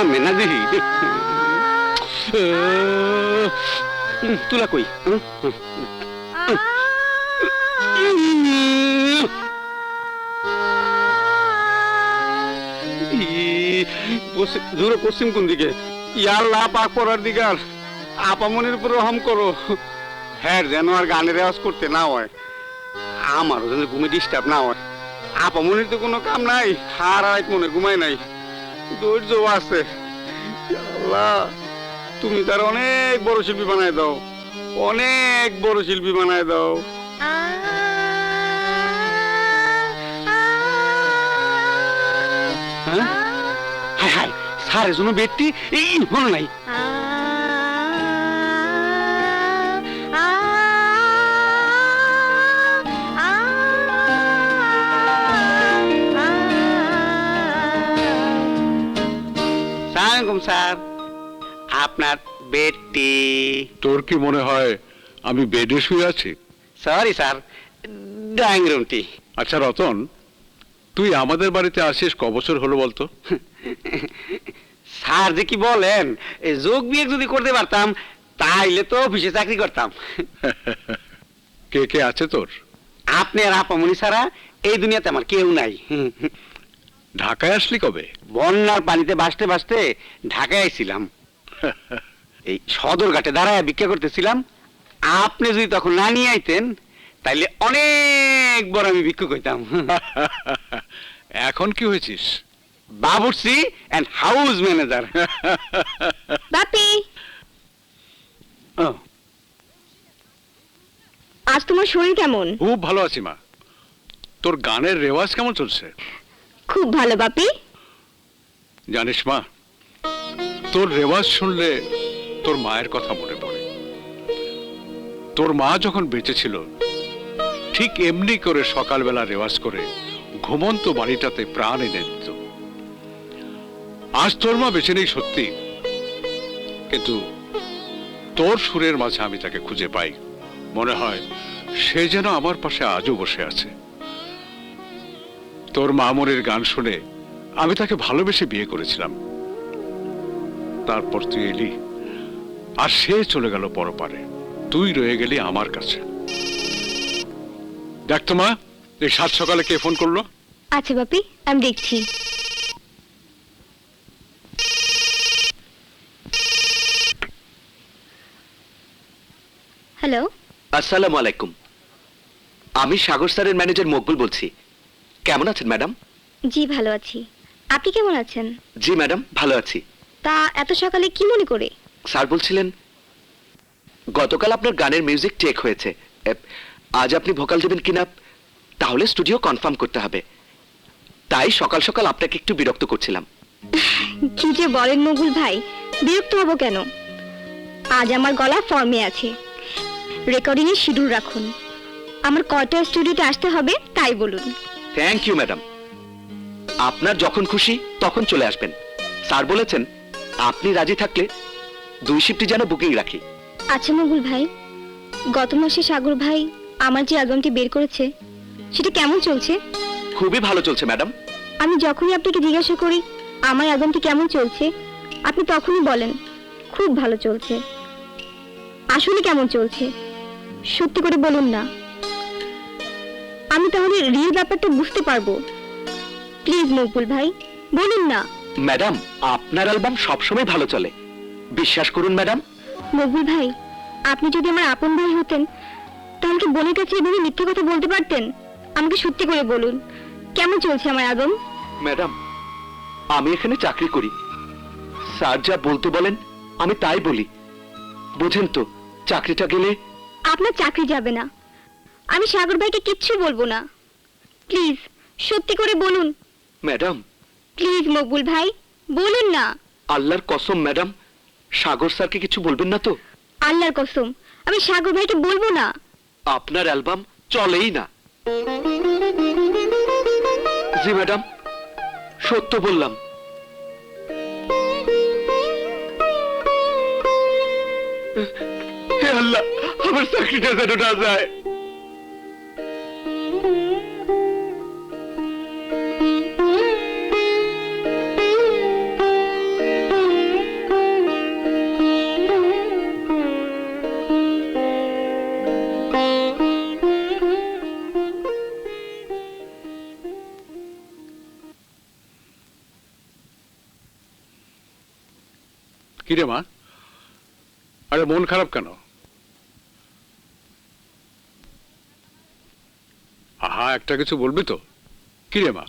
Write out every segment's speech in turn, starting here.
নামবে না দেখি তুলা কই জোরে পশ্চিম কোন দিকে ইয়াল্লাহ পাক পড়ার দিকে আর আপামনির উপর রহম করো হ্যাঁ যেন আর গানের রেওয়াজ করতে না হয় আমারও যেন ঘুমে ডিস্টার্ব না হয় আপামনির তো কোনো কাম নাই হার রাত মনে ঘুমাই নাই ধৈর্য আছে আল্লাহ তুমি তার অনেক বড় শিল্পী বানায় দাও অনেক বড় শিল্পী বানায় দাও হ্যাঁ হায় হায় সারের জন্য বেডটি এই মনে নাই স্যার আপনার বেডটি তোর কি মনে হয় আমি বেডে শুয়ে আছি? সরি স্যার ড্রয়িং রুমটি আচ্ছা রতন তুই আমাদের বাড়িতে আসিস ক বছর হলো বলতো? স্যার যে কি বলেন যোগ বিয়ে যদি করতে পারতাম তাইলে তো অফিসে চাকরি করতাম কে কে আছে তোর? আপনি আর আপামনি ছাড়া এই দুনিয়াতে আমার কেউ নাই ঢাকায় আসলি কবে? বন্যার পানিতে ভাসতে ভাসতে ঢাকায় আইছিলাম এই সদরঘাটে দাঁড়ায় ভিক্ষা করতেছিলাম আপনি যদি তখন না নিয়ে আইতেন তাইলে অনেক বড় আমি ভিক্ষুক হইতাম এখন কি হয়েছিস? বাবুর্চি এন্ড হাউস ম্যানেজার বাপি ও আজ তোমার শরীর কেমন? খুব ভালো আছি মা। তোর গানের রেওয়াজ কেমন চলছে? খুব ভালো বাপি। জানিস মা তোর রেওয়াজ শুনলে তোর মায়ের কথা মনে পড়ে। তোর মা যখন বেঁচে ছিল ঠিক এমনি করে সকালবেলা রেওয়াজ করে ঘুমন্ত বাড়িটাতে প্রাণ এনে দিত। আজ তোর মা বেঁচে নেই সত্যি, কিন্তু তোর সুরের মাঝে আমি তাকে খুঁজে পাই। মনে হয় সে যেন আমার পাশে আজও বসে আছে। তোর মামুনের গান শুনে আমি তাকে ভালোবেসে বিয়ে করেছিলাম। তারপর তুই এলি আর সে চলে গেল পরপারে, তুই রয়ে গেলি আমার কাছে। দেখ তো মা এই সাত সকালে কে ফোন করলো? আচ্ছা বাপি আমি দেখছি। হ্যালো আসসালামু আলাইকুম, আমি সাগর স্যারের ম্যানেজার মকবুল বলছি। কেমন আছেন ম্যাডাম? জি ভালো আছি, আপনি কেমন আছেন? জি ম্যাডাম ভালো আছি। তা এত সকালে কি মনে করে? স্যার বলছিলেন গতকাল আপনার গানের মিউজিক চেক হয়েছে, আজ আপনি ভোকাল দেবেন কিনা তাহলে স্টুডিও কনফার্ম করতে হবে। তাই সকাল সকাল আপনাকে একটু বিরক্ত করছিলাম। কি যে বলেন মকবুল ভাই, বিরক্ত হব কেন? আজ আমার গলা ফর্মে আছে, রেকর্ডিং এর শিডিউল রাখুন। আমার কয়টা স্টুডিওতে আসতে হবে তাই বলুন। থ্যাংক ইউ ম্যাডাম, আপনার যখন খুশি তখন চলে আসবেন। স্যার বলেছেন আপনি রাজি থাকলে 2 শিফটে যেন বুকিং রাখি। আচ্ছা মকবুল ভাই, গত মাসে সাগর ভাই আমার যে অ্যালবামটি বের করেছে সেটা কেমন চলছে? খুবই ভালো চলছে ম্যাডাম। আমি যখনই আপনাকে জিজ্ঞাসা করি আমার অ্যালবামটি কেমন চলছে, আপনি তখনই বলেন খুব ভালো চলছে। আসলে কেমন চলছে সত্যি করে বলুন না, আমি তাহলে রিয়েল ব্যাপারটা বুঝতে পারবো। প্লিজ মকবুল ভাই বলুন না। ম্যাডাম আপনার অ্যালবাম সবসময় ভালো চলে, বিশ্বাস করুন ম্যাডাম। মকবুল ভাই আপনি যদি আমার আপন ভাই হতেন তাহলে কি বোনের কাছে এভাবে মিথ্যে কথা বলতে পারতেন? আমাকে সত্যি করে বলুন কেমন চলছে আমার অ্যালবাম? ম্যাডাম আমি এখানে চাকরি করি, স্যার যা বলতে বলেন আমি তাই বলি, বুঝেন তো। চাকরিটা গেলে আপনার চাকরি যাবে না, আমি সাগর ভাইকে কিচ্ছু বলবো না। প্লিজ সত্যি করে বলুন। ম্যাডাম প্লিজ মকবুল ভাই বলুন না। আল্লাহর কসম ম্যাডাম, সাগর স্যারকে কিছু বলবেন না তো? আল্লাহর কসম আমি সাগর ভাইকে বলবো না। আপনার অ্যালবাম চলেই না। জি ম্যাডাম সত্য বললাম। হে আল্লাহ আমার চাকরিটা যেন না যায়। কিরে মা, আরে মন খারাপ কেন? আহা, একটা কিছু বলবি তো? কিরে মা,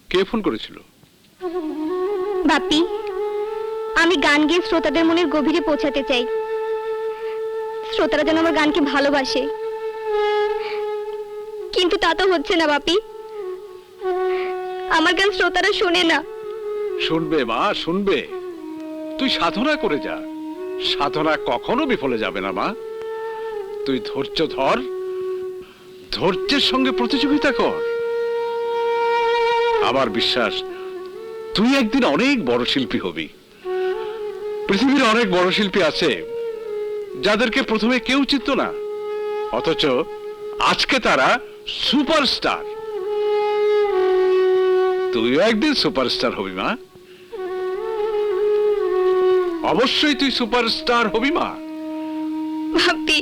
কে ফোন করেছিল? বাপি, আমি গান গেয়ে শ্রোতাদের মনের গভীরে পৌঁছাতে চাই। শ্রোতারা যেন আমার গানকে ভালোবাসে, কিন্তু তা তো হচ্ছে না বাপি। আমার গান শ্রোতারা শোনে না। শুনবে মা, শুনবে। তুই সাধনা করে যা, সাধনা কখনো বিফলে যাবে না মা। তুই ধৈর্য ধর, ধৈর্যের সঙ্গে প্রতিযোগিতা কর। আমার বিশ্বাস তুই একদিন অনেক বড় শিল্পী হবি। পৃথিবীর অনেক বড় শিল্পী আছে যাদেরকে প্রথমে কেউ চিনত না, অথচ আজকে তারা সুপারস্টার। তুইও একদিন সুপারস্টার হবি মা, অবশ্যই তুই সুপারস্টার হবি মা। বাপি,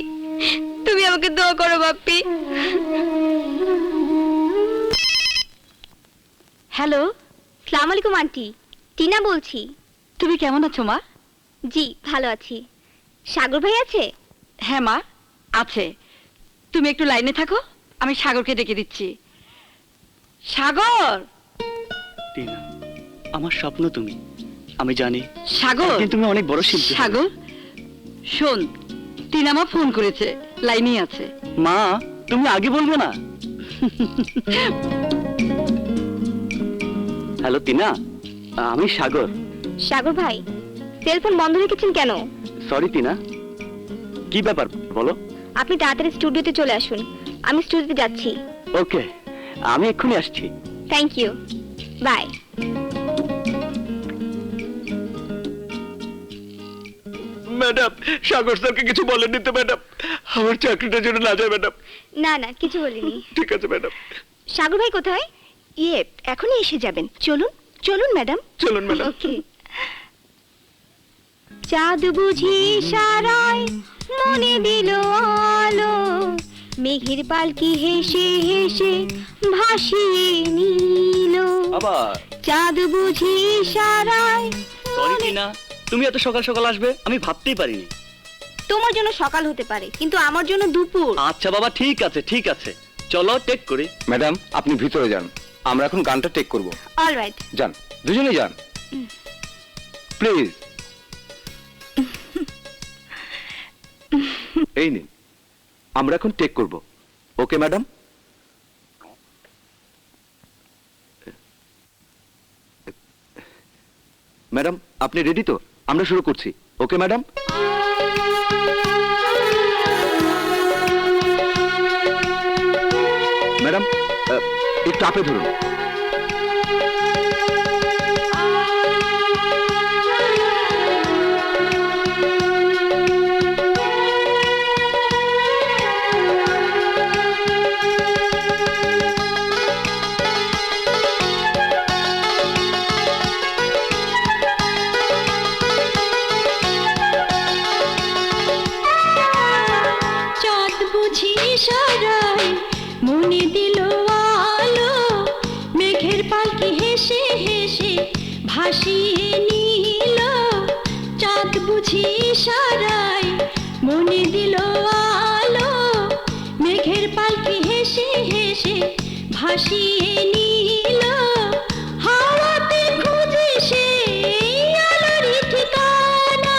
তুমি আমাকে দোয়া করো বাপি। হ্যালো, সালাম আলাইকুম আন্টি, টিনা বলছি। তুমি কেমন আছো মা? জি ভালো আছি। সাগর ভাই আছে? হ্যাঁ মা, আছে। তুমি একটু লাইনে থাকো, আমি সাগরকে ডেকে দিচ্ছি। সাগর! টিনা, আমার স্বপ্ন তুমি। আমি জানি সাগর! একদিন তুমি অনেক বড় শিল্পী হবে। সাগর, শোন, টিনা মা ফোন করেছে, লাইনেই আছে। মা, তুমি আগে বলবে না? হ্যালো টিনা, আমি সাগর। সাগর ভাই, সেলফোন বন্ধ রেখেছেন কেন? সরি টিনা, কি ব্যাপার বলো? আপনি তাড়াতাড়ি স্টুডিওতে চলে আসুন, আমি স্টুডিওতে যাচ্ছি। ওকে, আমি এক্ষুনি আসছি। Thank you, bye. Madam, Sagar স্যারকে কিছু বলেননি তো ম্যাডাম? আমার চাকরিটার জন্য না যায় ম্যাডাম? না না, কিছু বলিনি। ঠিক আছে ম্যাডাম। সাগর ভাই কোথায়? এখনই এসে যাবেন। চলুন চলুন ম্যাডাম। চলুন ম্যাডাম। ওকে। চাঁদ বুঝি সারায় মনে দিল আলো, মেঘের পালকি হেসে হেসে ভাসিয়ে নিল। আবার চাঁদ বুঝি সারায়। সরি টিনা, তুমি এত সকাল সকাল আসবে আমি ভাবতেই পারিনি। তোমার জন্য সকাল হতে পারে, কিন্তু আমার জন্য দুপুর। আচ্ছা বাবা, ঠিক আছে ঠিক আছে, চলো টেক করি। ম্যাডাম, আপনি ভিতরে যান, আমরা এখন গানটা টেক করব। অলরাইট। যান, দুজনেই যান প্লিজ। এই নিন, আমরা এখন টেক করব। Okay madam? ম্যাডাম, আপনি রেডি তো? আমরা শুরু করছি। Okay madam? ম্যাডাম, একটু আপে ধরুন। চাঁদ বুঝি সারায় মনে দিল আলো, মেঘের পালকি হেসে হেসে ভাসিয়ে নিল। চাঁদ বুঝি সারায় মনে দিল আলো, মেঘের পালকি হেসে হেসে ভাসিয়ে নিল। হাওয়াতে খুঁজে সে আলোরই ঠিকানা,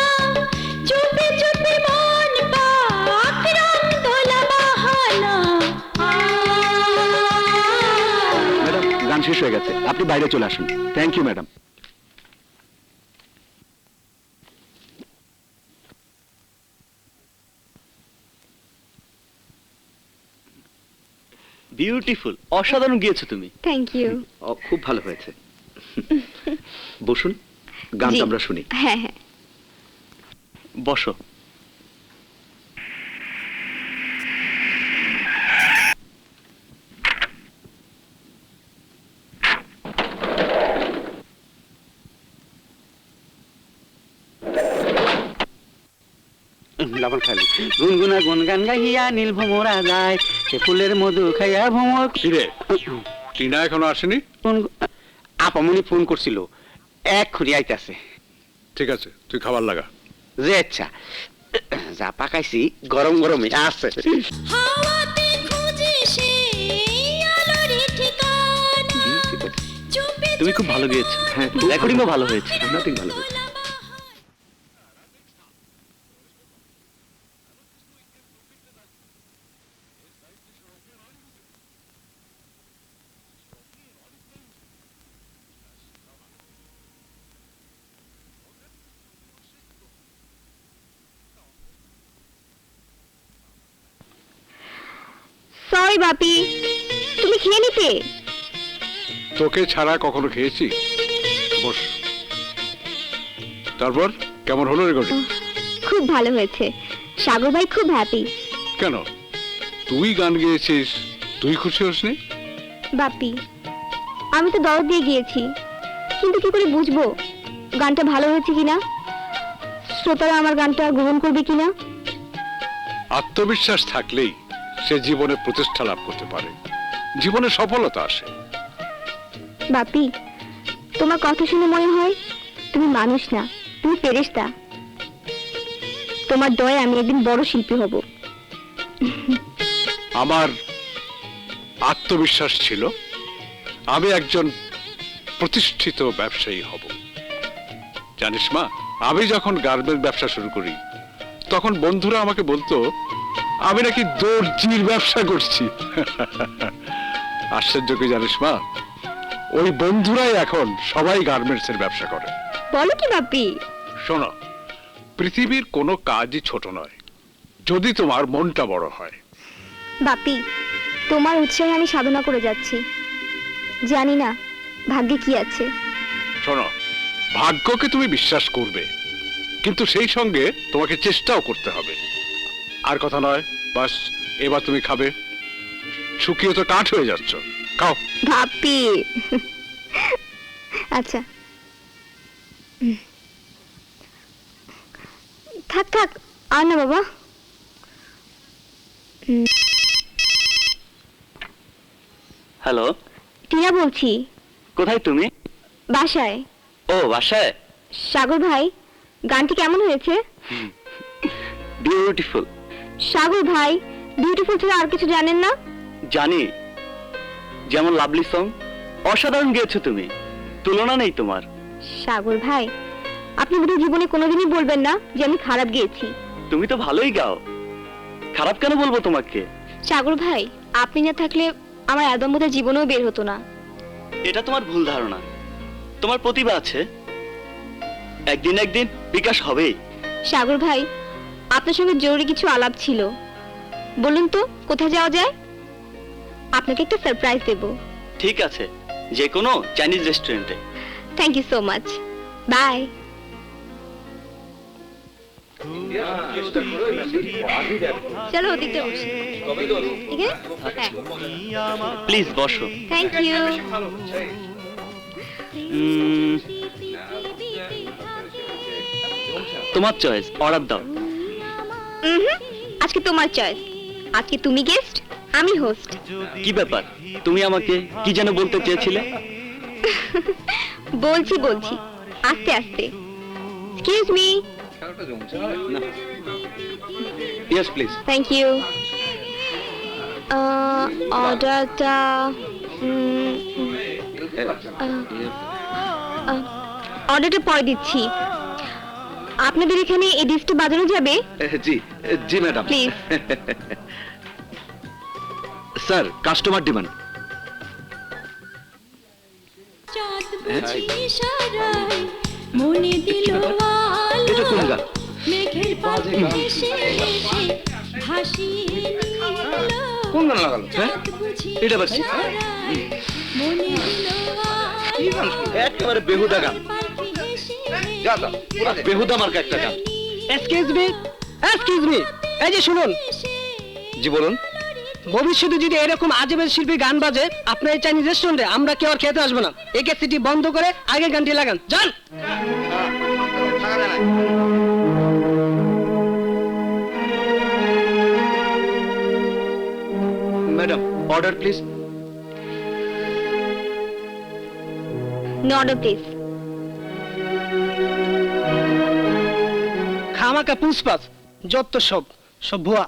চুপে চুপে মন পাক রং দোলা বাহানা। ম্যাডাম, গান শেষ হয়ে গেছে, আপনি বাইরে চলে আসুন। Thank you madam. বিউটিফুল, অসাধারণ গিয়েছো তুমি। Thank you. খুব ভালো হয়েছে। বসুন, গানটা আমরা শুনি। হ্যাঁ হ্যাঁ। বসো। লবণ খালি গুনগুনা গুনগান গাইয়া নীল ভ্রমরা যায়, সে ফুলের মধু খাইয়া ভ্রমর। কিরে, টিনা এখনো আসেনি? আপামনি ফোন করছিল, এক্ষুনি আইতাছে। ঠিক আছে, তুই খাবার লাগা। যে আচ্ছা, যা পাকাইছি গরম গরমই আছে। হাওয়াতে খুঁজে সে আলোর ঠিকানা চুপে তুমি খুব ভালো গেয়েছো, হ্যাঁ রেকর্ডিংও ভালো হয়েছে। নাথিং ভালো হয়েছে। সরি বাপি, তুমি খেয়ে নিতে। তোকে ছাড়া কখনো খেয়েছি? বস। তারপর কেমন হলো রেকর্ডিং? খুব ভালো হয়েছে, সাগর ভাই খুব হ্যাপি। কেন, তুই গান গেয়েছিস, তুই খুশি হসনি? বাপি, আমি তো দরদ দিয়ে গিয়েছি, কিন্তু কি করে বুঝবো গানটা ভালো হয়েছে কিনা, শ্রোতারা আমার গানটা গ্রহণ করবে কিনা? আত্মবিশ্বাস থাকলেই সে জীবনে প্রতিষ্ঠা লাভ করতে পারে, জীবনে সফলতা আসে। বাপি, তোমার কথা শুনে মনে হয় তুমি মানুষ না, তুমি ফেরেশতা। তোমার দয়ে আমি একদিন বড় শিল্পী হব। আমার আত্মবিশ্বাস ছিল আমি একজন প্রতিষ্ঠিত ব্যবসায়ী হব। জানিস মা, আমি যখন গার্মেন্ট ব্যবসা শুরু করি তখন বন্ধুরা আমাকে বলতো আমি নাকি দর্জির ব্যবসা করছি। আশ্চর্য কি জানিস মা, ওই বন্ধুরাই এখন সবাই গার্মেন্টস এর ব্যবসা করে। বলো কি বাপি? শোনো, পৃথিবীর কোনো কাজই ছোট নয় যদি তোমার মনটা বড় হয়। বাপি, তোমার উৎসাহে আমি সাধনা করে যাচ্ছি, জানি না ভাগ্যে কি আছে। শোনো, ভাগ্যকে তুমি বিশ্বাস করবে, কিন্তু সেই সঙ্গে তোমাকে চেষ্টাও করতে হবে। আর কথা নয়, বাস এবার তুমি খাবে, শুকিয়ে তো কাঠ হয়ে যাচ্ছ, খাও। বাপি আচ্ছা, থাক থাক, আর না বাবা। হ্যালো, টিনা বলছি। কোথায় তুমি? বাসায়। ও বাসায়। সাগর ভাই, গানটি কেমন হয়েছে? বিউটিফুল। সাগর ভাই, বিউটিফুল ছাড়া আর কিছু জানেন না? জানি, যেমন লাভলি সং, অসাধারণ গেয়েছো তুমি, তুলনা নেই তোমার। সাগর ভাই, আপনি বোধহয় জীবনে কোনোদিনই বলবেন না যে আমি খারাপ গেয়েছি। তুমি তো ভালোই গাও, খারাপ কেন বলবো তোমাকে? সাগর ভাই, আপনি না থাকলে আমার অ্যালবাম বোধহয় জীবনেও বের হতো না। এটা তোমার ভুল ধারণা, তোমার প্রতিভা আছে, একদিন একদিন বিকাশ হবেই। সাগর ভাই, আপনার সঙ্গে জরুরি কিছু আলাপ ছিল। বলুন তো কোথায় যাওয়া যায়? আপনাকে একটা সারপ্রাইজ দেব। ঠিক আছে, যে কোনো চাইনিজ রেস্টুরেন্টে। Thank you so much, bye. চলো ওদিকে বসি। ঠিক আছে? হ্যাঁ, প্লিজ বসো। Thank you. তোমার চয়েস, অর্ডার দাও। আজকে তোমার চয়েস, আজকে তুমি গেস্ট, আমি হোস্ট। কি ব্যাপার, তুমি আমাকে কি যেন বলতে চেয়েছিলে? বলছি বলছি, আস্তে আস্তে। Excuse me. Yes please. Thank you. অর্ডারটা অর্ডারটা পরে দিচ্ছি। আপনাদের এখানে এই ডিশটা বাজানো যাবে? জি জি madam. Please. Sir, customer demand. চাঁদ বুঝি ইশারায় মনে দিল এটা কোন আলো গান? মেঘের পাখি হেসে হেসে ভাসিয়ে নিল কোন গান লাগালো? চাঁদ বুঝি এটা বাজছে। ইশারায় মনে দিল আলো একেবারে বেহুদা গান, পাখি হেসে যা যা, বেহুদা মার্কা একটা গান। এক্সকিউজ মি, এই যে শুনুন, জি বলুন। ভবিষ্যতে যদি এরকম আজেবাজে শিল্পী গান বাজে আপনার এই চাইনিজ রেস্টুরেন্টে, আমরা কেউ আর খেতে আসবো না। এই ক্যাসেটটি বন্ধ করে আগে গানটি লাগান, যান। Madam, order please. No order please. মার্কা পুষ্পাস, যত সব সব ভুয়া।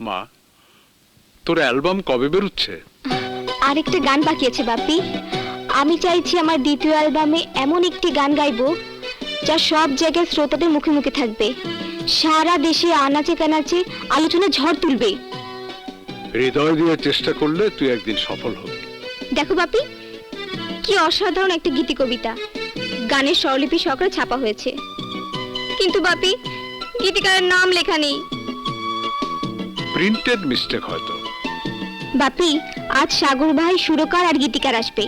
মা, তোর অ্যালবাম কবে বেরোচ্ছে? আরেকটা গান বাকি আছে বাপি। আমি চাইছি আমার দ্বিতীয় অ্যালবামে এমন একটি গান গাইবো যা সব জায়গায় শ্রোতাদের মুখে মুখে থাকবে, সারা দেশে আনাচে কানাচে আলোচনা ঝড় তুলবে। হৃদয় দিয়ে চেষ্টা করলে তুই একদিন সফল হবি। দেখো বাপি, কি অসাধারণ একটা গীতি কবিতা, গানের স্বরলিপি সহকারে ছাপা হয়েছে, কিন্তু বাপি গীতিকারের নাম লেখা নেই। প্রিন্টেড মিস্টেক হয়তো। বাপি, আজ সাগর ভাই সুরকার আর গীতিকার আসবে,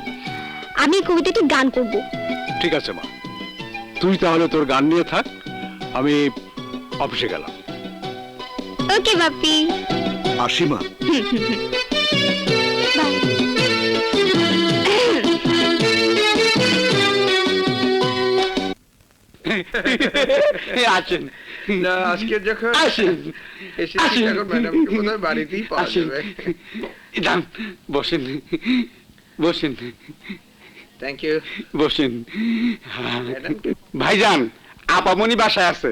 আমি এই কবিতাটি গান করব। ঠিক আছে মা, তুই তাহলে তোর গান নিয়ে থাক, আমি অফিসে গেলাম। ওকে বাপি, আসি মা। বাই। আছেন না, আজকে যখন আসেন এসেছি আসেন। তখন ম্যাডামকে বোধহয় বাড়িতেই পাওয়া আসেন, যাবে। যান, বসেন বসেন থ্যাংক ইউ। বসেন। ম্যাডাম, ভাইজান, আপামনি বাসায় আছে,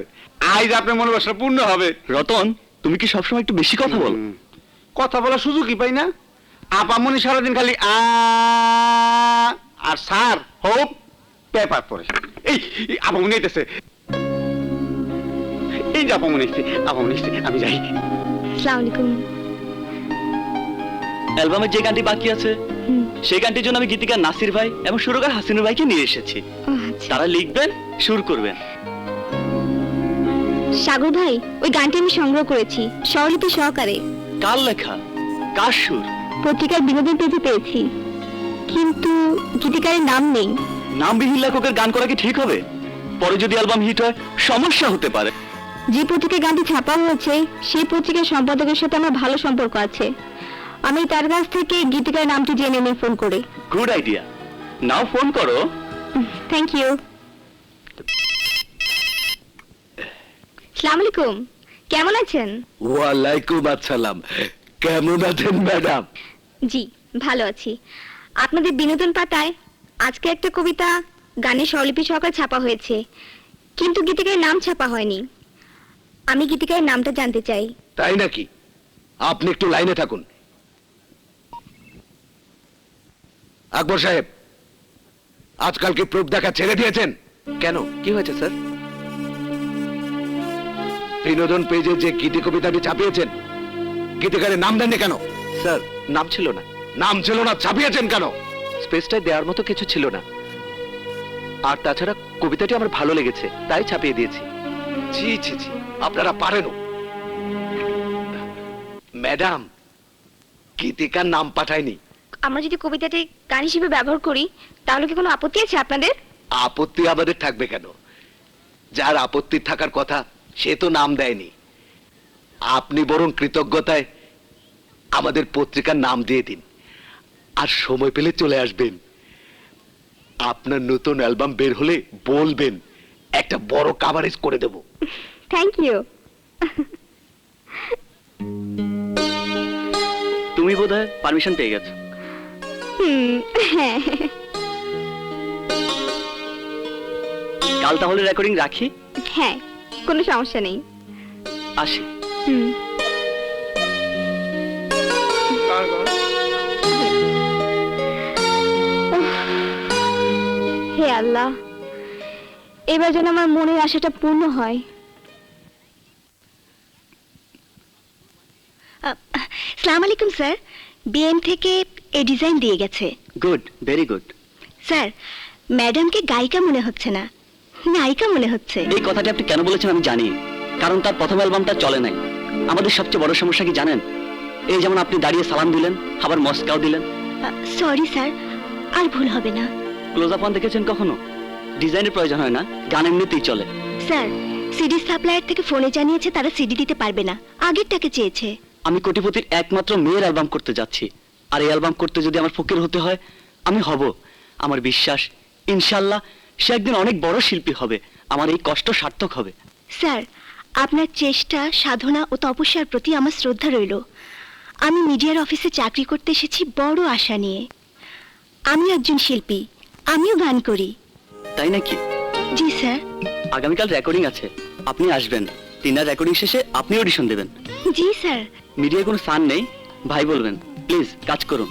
আজ আপনার মনোবাসা পূর্ণ হবে। রতন, তুমি কি সবসময় একটু বেশি কথা বলো? কথা বলার সুযোগই পাই না। আপামনি সারাদিন খালি আর স্যার হোপ পেপার পড়ে। এই আপামনি আইতেছে, এই যে আপামনি এসছে, আপামনি এসছে, আমি যাই। আসসালামু আলাইকুম। অ্যালবামের যে গানটি বাকি আছে সেই গানটির জন্য আমি গীতিকার নাসির ভাই এবং সুরকার হাসিনুর ভাইকে নিয়ে এসেছি। ও আচ্ছা। তারা লিখবেন, সুর করবেন। সাগর ভাই, ওই গানটি আমি সংগ্রহ করেছি স্বরলিপি সহকারে, কার লেখা, কার সুর? পত্রিকার বিনোদন পেজে পেয়েছি, কিন্তু গীতিকারের নাম নেই। নামবিহীন লেখকের গান করা কি ঠিক হবে? পরে যদি অ্যালবাম হিট হয় সমস্যা হতে পারে। যে পত্রিকায় গানটি ছাপা হয়েছে সেই পত্রিকার সম্পাদকের সাথে আমার ভালো সম্পর্ক আছে, আমি তার কাছ থেকে গীতিকারের নামটি জেনে নিই ফোন করে। গুড আইডিয়া, নাও ফোন করো। Thank you. আসসালামু আলাইকুম, কেমন আছেন? ওয়ালাইকুম আসসালাম। কেমন আছেন ম্যাডাম? জি ভালো আছি। আপনাদের বিনোদন পাতায় আজকে একটা কবিতা গানের স্বরলিপি সহকারে ছাপা হয়েছে, কিন্তু গীতিকারের নাম ছাপা হয়নি। আমি গীতিকারের নামটা জানতে চাই। তাই নাকি? আপনি একটু লাইনে থাকুন। আকবর সাহেব, আজকাল কি প্রুফ দেখা ছেড়ে দিয়েছেন? কেন, কি হয়েছে স্যার? বিনোদন পেজে যে গীতি কবিতাটি ছাপিয়েছেন, গীতিকারের নাম দেননি কেন? স্যার, নাম ছিল না। নাম ছিল না, ছাপিয়েছেন কেন? স্পেসটাই দেওয়ার মতো কিছু ছিল না, আর তাছাড়া কবিতাটি আমার ভালো লেগেছে তাই ছাপিয়ে দিয়েছি। জি জি জি, আপনারা পারেনও। ম্যাডাম, গীতিকার নাম পাঠায়নি। আমরা যদি কবিতাটি গান হিসেবে ব্যবহার করি তাহলে কি কোনো আপত্তি আছে আপনাদের? আপত্তি আমাদের থাকবে কেন? যার আপত্তি থাকার কথা সে তো নাম দেয়নি। আপনি বরং কৃতজ্ঞতায় আমাদের পত্রিকার নাম দিয়ে দিন, আর সময় পেলে চলে আসবেন। আপনার নতুন অ্যালবাম বের হলে বলবেন, একটা বড় কাভারেজ করে দেব। Thank you. তুমি বোধহয় পারমিশন পেয়ে গেছো। হ্যাঁ। কাল তাহলে রেকর্ডিং রাখি? হ্যাঁ, কোনো সমস্যা নেই। আসি। হুম। হে আল্লাহ, এবার যেন আমার মনের আশাটা পূর্ণ হয়। আসসালামু আলাইকুম স্যার, বিএম থেকে এই ডিজাইন দিয়ে গেছে। Good, very good. স্যার, ম্যাডামকে গায়িকা মনে হচ্ছে না, নায়িকা মনে হচ্ছে। এই কথাটি আপনি কেন বলেছেন আমি জানি, কারণ তার প্রথম অ্যালবামটা চলে নাই। আমাদের সবচেয়ে বড় সমস্যা কি জানেন? এই যেমন আপনি দাঁড়িয়ে সালাম দিলেন, আবার মস্কাও দিলেন। সরি স্যার, আর ভুল হবে না। ক্লোজ আপ দেখেছেন কখনো? ডিজাইনের প্রয়োজন হয় না, গান এমনিতেই চলে। স্যার, সিডি সাপ্লায়ার থেকে ফোনে জানিয়েছে তারা সিডি দিতে পারবে না, আগেরটাকে চেয়েছে। আমি কোটিপতির একমাত্র মেয়ের অ্যালবাম করতে যাচ্ছি, আর এই অ্যালবাম করতে যদি আমার ফকির হতে হয় আমি হব। আমার বিশ্বাস ইনশাআল্লাহ সে একদিন অনেক বড় শিল্পী হবে, আমার এই কষ্ট সার্থক হবে। স্যার, আপনার চেষ্টা, সাধনা ও তপস্যার প্রতি আমার শ্রদ্ধা রইল। আমি মিডিয়ার অফিসে চাকরি করতে এসেছি বড় আশা নিয়ে। আমি একজন শিল্পী, আমিও গান করি। তাই নাকি? জি স্যার। আগামীকাল রেকর্ডিং আছে, আপনি আসবেন। তিনার রেকর্ডিং শেষে আপনি অডিশন দেবেন। জি স্যার। মিডিয়ায় কোনো সান নেই, ভাই বলবেন। প্লিজ কাজ করুন।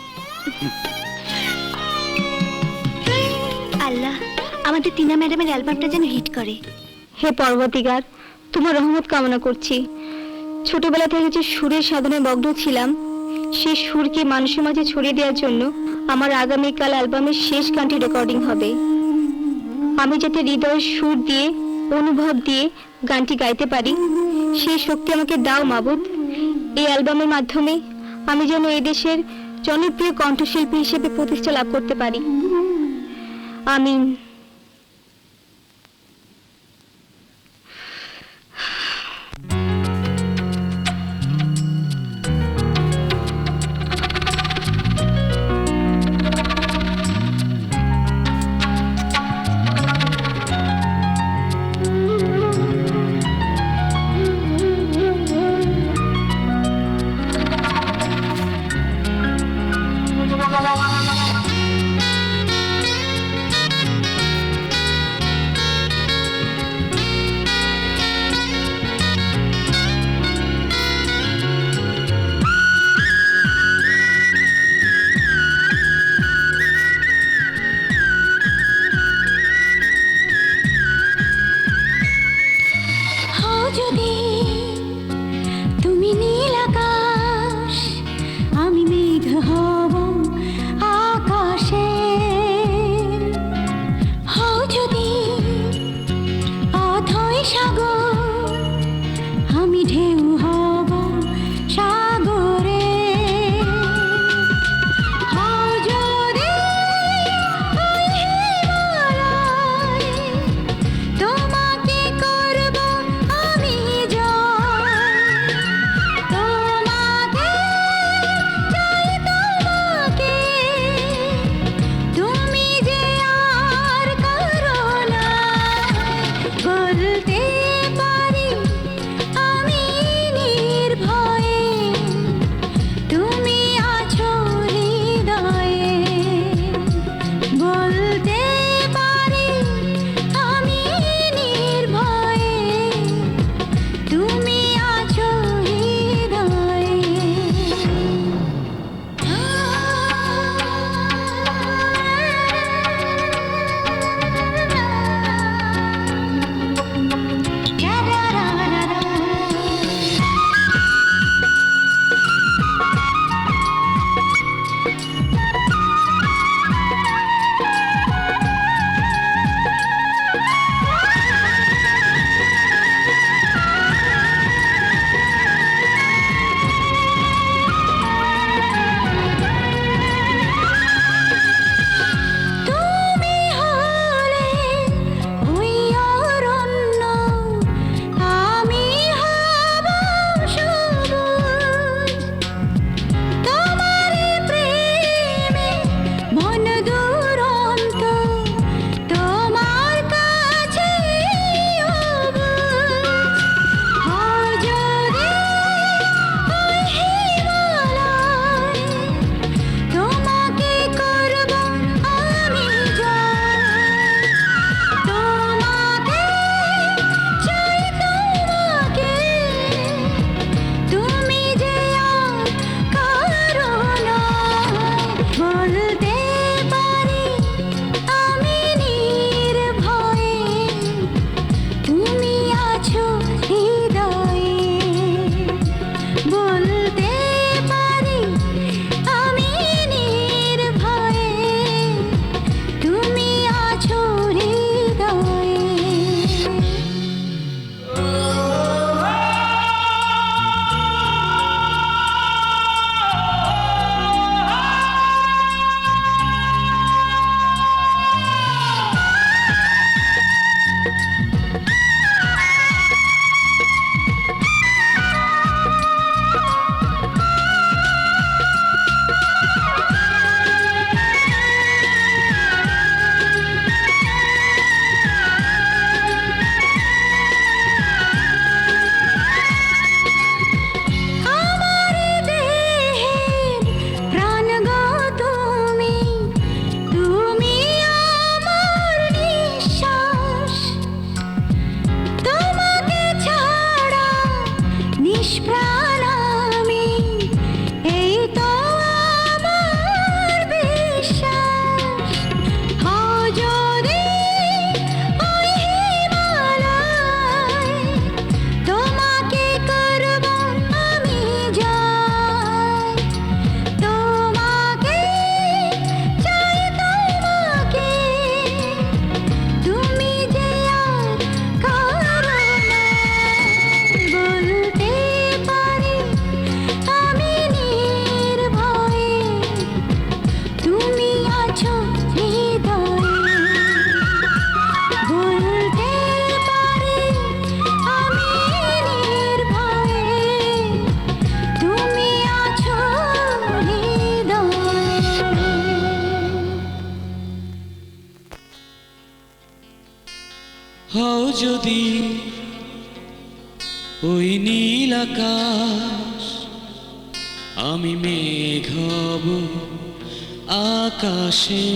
আল্লাহ আমাদের টিনা ম্যাডামের অ্যালবামটা যেন হিট করে। হে পরবর্তীকার, তোমার রহমত কামনা করছি। ছোটবেলা থেকে যে সুরের সাধনায় মগ্ন ছিলাম, সেই সুরকে মানুষের মাঝে ছড়িয়ে দেওয়ার জন্য আমার আগামীকাল অ্যালবামের শেষ গানটি রেকর্ডিং হবে। আমি যাতে হৃদয়ের সুর দিয়ে, অনুভব দিয়ে গানটি গাইতে পারি, সেই শক্তি আমাকে দাও মাবুদ। এই অ্যালবামের মাধ্যমে আমি যেন এই দেশের জনপ্রিয় কণ্ঠশিল্পী হিসেবে প্রতিষ্ঠা লাভ করতে পারি। আমিন। হও যদি ওই নীল আকাশ, আমি মেঘ হব আকাশে।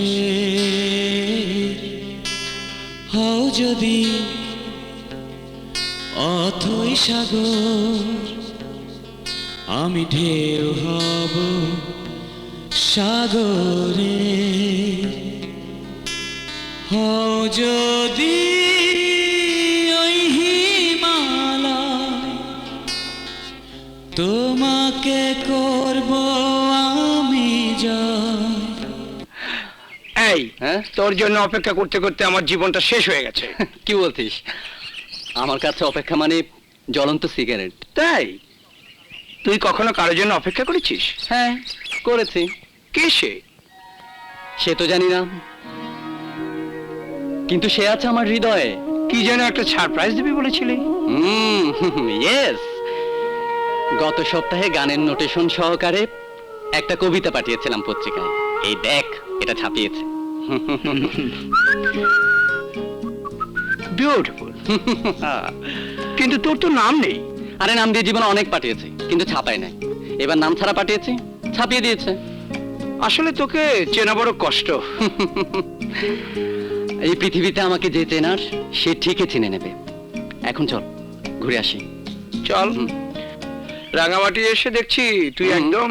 হও যদি অথই সাগর, আমি ঢেউ হব সাগরে। হও যদি ওই হিমালয়, তোমাকে করব আমি জয়। এই হ্যাঁ তোর জন্য অপেক্ষা করতে করতে আমার জীবনটা শেষ হয়ে গেছে। কি বলছিস? আমার কাছে অপেক্ষা মানে জ্বলন্ত সিগারেট। তাই তুই কখনো কারোর জন্য অপেক্ষা করেছিস? হ্যাঁ করেছি। কে সে? সে তো জানি না, কিন্তু সে আছে আমার হৃদয়ে। কি যেন একটা সারপ্রাইজ দিবি বলেছিলি? ইয়েস, গত সপ্তাহে গানের নোটেশন সহকারে একটা কবিতা পাঠিয়েছিলাম পত্রিকায়। এই দেখ, এটা ছাপিয়েছে। বিউটিফুল। কিন্তু তোর তো নাম নেই। আরে নাম দিয়ে জীবনে অনেক পাঠিয়েছে, কিন্তু ছাপায় নাই। এবার নাম ছাড়া পাঠিয়েছি, ছাপিয়ে দিয়েছে। আসলে তোকে চেনা বড় কষ্ট। এই পৃথিবীতে আমাকে যে চেনার সে ঠিকই চিনে নেবে। এখন চল ঘুরে আসি। চল। রাঙামাটি এসে দেখছি তুই হুম। একদম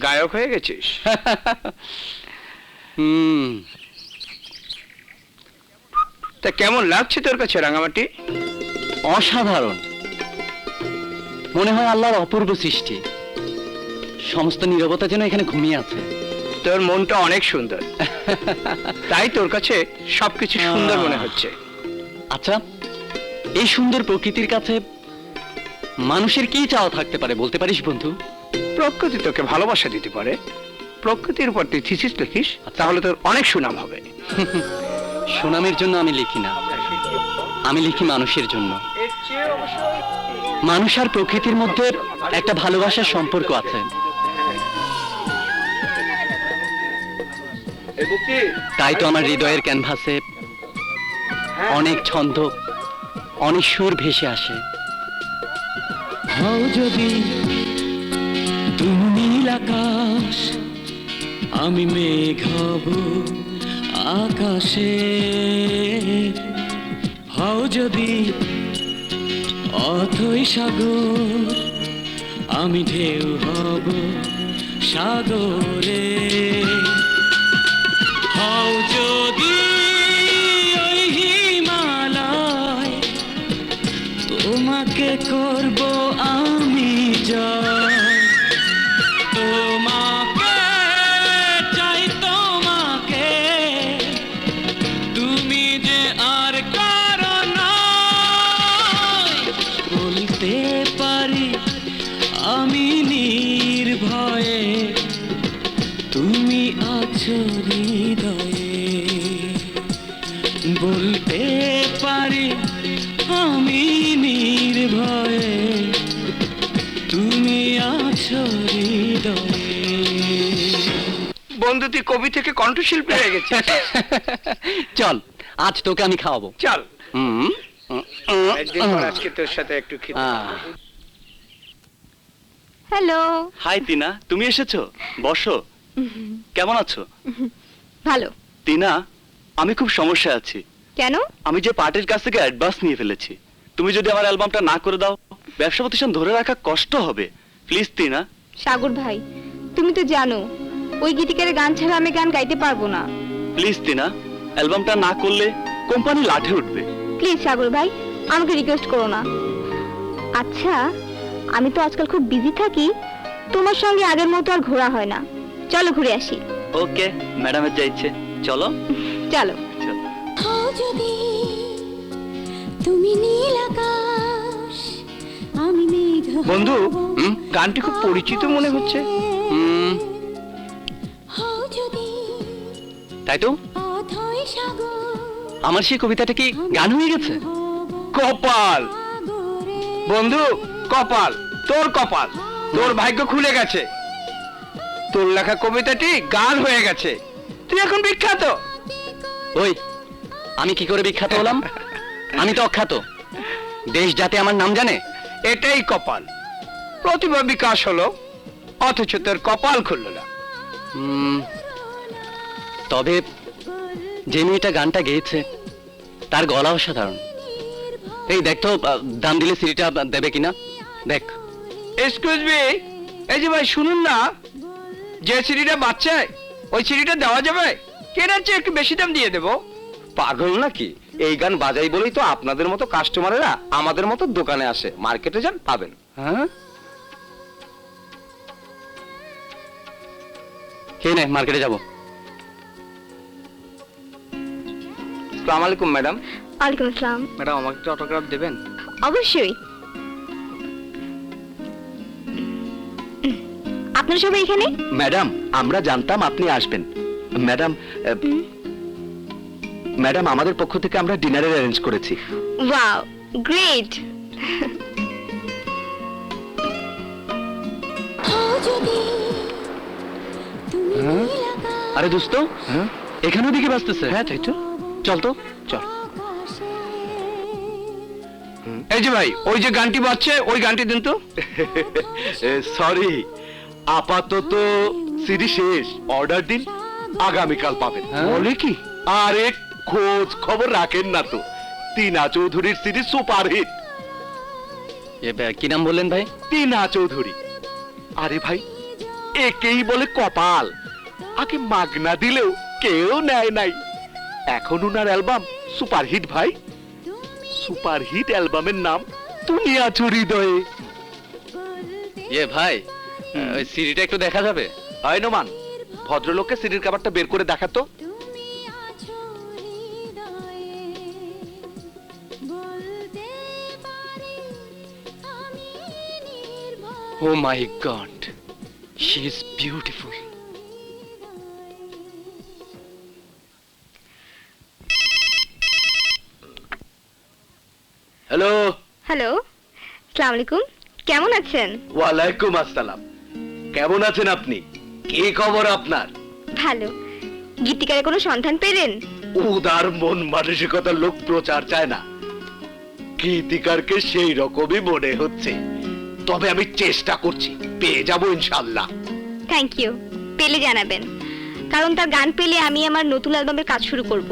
গায়ক হয়ে গেছিস। হুম, তা কেমন লাগছে তোর কাছে রাঙামাটি? অসাধারণ। মনে হয় আল্লাহর অপূর্ব সৃষ্টি। সমস্ত নীরবতা যেন এখানে ঘুমিয়ে আছে। তোর মনটা অনেক সুন্দর, তাই তোর কাছে সবকিছু সুন্দর মনে হচ্ছে। আচ্ছা, এই সুন্দর প্রকৃতির কাছে মানুষের কি চাওয়া থাকতে পারে বলতে পারিস বন্ধু? প্রকৃতি তোকে ভালোবাসা দিতে পারে। প্রকৃতির উপর তুই থিসিস লিখিস, তাহলে তোর অনেক সুনাম হবে। সুনামের জন্য আমি লিখি না, আমি লিখি মানুষের জন্য। মানুষ আর প্রকৃতির মধ্যে একটা ভালোবাসার সম্পর্ক আছে। তাই তো আমার হৃদয়ের ক্যানভাসে অনেক ছন্দ, অনেক সুর ভেসে আসে। হও যদি তুমি নীল আকাশ, আমি মেঘ হব আকাশে। হও যদি অথই সাগর, আমি ঢেউ হব সাগরে। হও যদি ওই হিমালয়, তোমাকে করব আমি জয়। তোমাকে চাই, তোমাকে, তুমি যে আর কারো নয়। বলতে পারি আমি নির্ভয়ে, তুমি আছো হৃদয়ে। বলতে পারি আমি নির্ভয়ে, তুমি আছো হৃদয়ে। বন্ধু, তুই কবি থেকে কণ্ঠশিল্পী হয়ে গেছিস। চল, আজ তোকে আমি খাওয়াবো। চল, হুম, একদিন পর আজকে তোর সাথে একটু খেতে হবে। হ্যালো। হাই টিনা, তুমি এসেছো? বসো। কেমন আছো? ভালো। টিনা, আমি খুব সমস্যায় আছি। কেন? আমি যে পার্টির কাছ থেকে অ্যাডভান্স নিয়ে ফেলেছি। তুমি যদি আমার অ্যালবামটা না করে দাও, ব্যবসা প্রতিষ্ঠান ধরে রাখা কষ্ট হবে। প্লিজ টিনা। সাগর ভাই, তুমি তো জানো ওই গীতিকারের গান ছাড়া আমি গান গাইতে পারবো না। প্লিজ টিনা, অ্যালবামটা না করলে কোম্পানি লাঠে উঠবে। প্লিজ সাগর ভাই, আমাকে রিকোয়েস্ট করো না। আচ্ছা, আমি তো আজকাল খুব বিজি থাকি, তোমার সঙ্গে আগের মতো আর ঘোরা হয় না। চলো ঘুরে আসি। ওকে, ম্যাডামের যা ইচ্ছে। চলো চলো। হও যদি তুমি নীল আকাশ, আমি মেঘ হব বন্ধু, গানটি খুব পরিচিত মনে হচ্ছে। হও যদি তাই তো, অথই সাগর, আমার সেই কবিতাটা কি গান হয়ে গেছে? কপাল সাগরে। বন্ধু, কপাল, তোর কপাল, তোর ভাগ্য খুলে গেছে। তোর লেখা কবিতাটি গান হয়ে গেছে। তুই এখন বিখ্যাত। ওই, আমি কি করে বিখ্যাত হলাম? আমি তো অখ্যাত, দেশ যাতে আমার নাম জানে। এটাই কপাল, প্রতিভা বিকাশ হলো অথচ তোর কপাল খুলল না। তবে যে মেয়েটা গানটা গেয়েছে তার গলা অসাধারণ। এই দেখ তো, দাম দিলে সিডিটা দেবে কিনা দেখ। এক্সকিউজ মি, এই যে ভাই শুনুন না, যে সিডিটা বাচ্চা ওই সিডিটা দেওয়া যাবে? কেনার চেয়ে একটু বেশি দাম দিয়ে দেবো। পাগল নাকি? এই গান বাজাই বলেই তো আপনাদের মতো কাস্টমারেরা আমাদের মতো দোকানে আসে। মার্কেটে যান, পাবেন। হ্যাঁ, কে নে মার্কেটে যাব। আসসালামু আলাইকুম ম্যাডাম। ওয়ালাইকুম আসসালাম। ম্যাডাম আমাকে একটু অটোগ্রাফ দেবেন? অবশ্যই। আপনারা সবাই এখানে? ম্যাডাম, আমরা জানতাম আপনি আসবেন। ম্যাডাম, ম্যাডাম আমাদের পক্ষ থেকে আমরা ডিনারের অ্যারেঞ্জ করেছি। Wow, great. হও যদি তুমি নীল আকাশ, আরে দোস্ত, এখানেও দিকে বাজতেছে। হ্যাঁ তাই তো, চল তো চল। আকাশে এই যে ভাই, ওই যে গানটি বাজছে ওই গানটি দিন তো। সরি, আপাতত সিডি শেষ, অর্ডার দিন, আগামীকাল পাবেন। বলে কি? আরে খোঁজ খবর রাখেন না তো, টিনা চৌধুরীর সিডি সুপারহিট। কি নাম বললেন ভাই? টিনা চৌধুরী। আরে ভাই, একেই বলে কপাল, আগে মাগনা দিলেও কেউ নেয় নাই, এখন উনার অ্যালবাম সুপারহিট ভাই। সুপারহিট অ্যালবামের নাম দুনিয়া চুরি দয়ে। ভাই, ওই সিডিটা একটু দেখা যাবে? হয় নোমান, ভদ্রলোককে সিডির কাভারটা বের করে দেখাতো। তুমি আছো হৃদয়ে, বলতে পারি আমি নির্ভয়। Oh my god, she is beautiful. Hello. Hello, আসসালামু আলাইকুম। কেমন আছেন? ওয়ালাইকুম আসসালাম। কেমন আছেন আপনি? কি খবর আপনার? ভালো। গীতিকারের কোনো সন্ধান পেলেন? উদার মন মানসিকতার লোক প্রচার চায় না, গীতিকারকে সেই রকমই মনে হচ্ছে, তবে আমি চেষ্টা করছি, পেয়ে যাবো ইনশাল্লাহ। Thank you. পেলে জানাবেন, কারণ তার গান পেলে আমি আমার নতুন অ্যালবামের কাজ শুরু করব।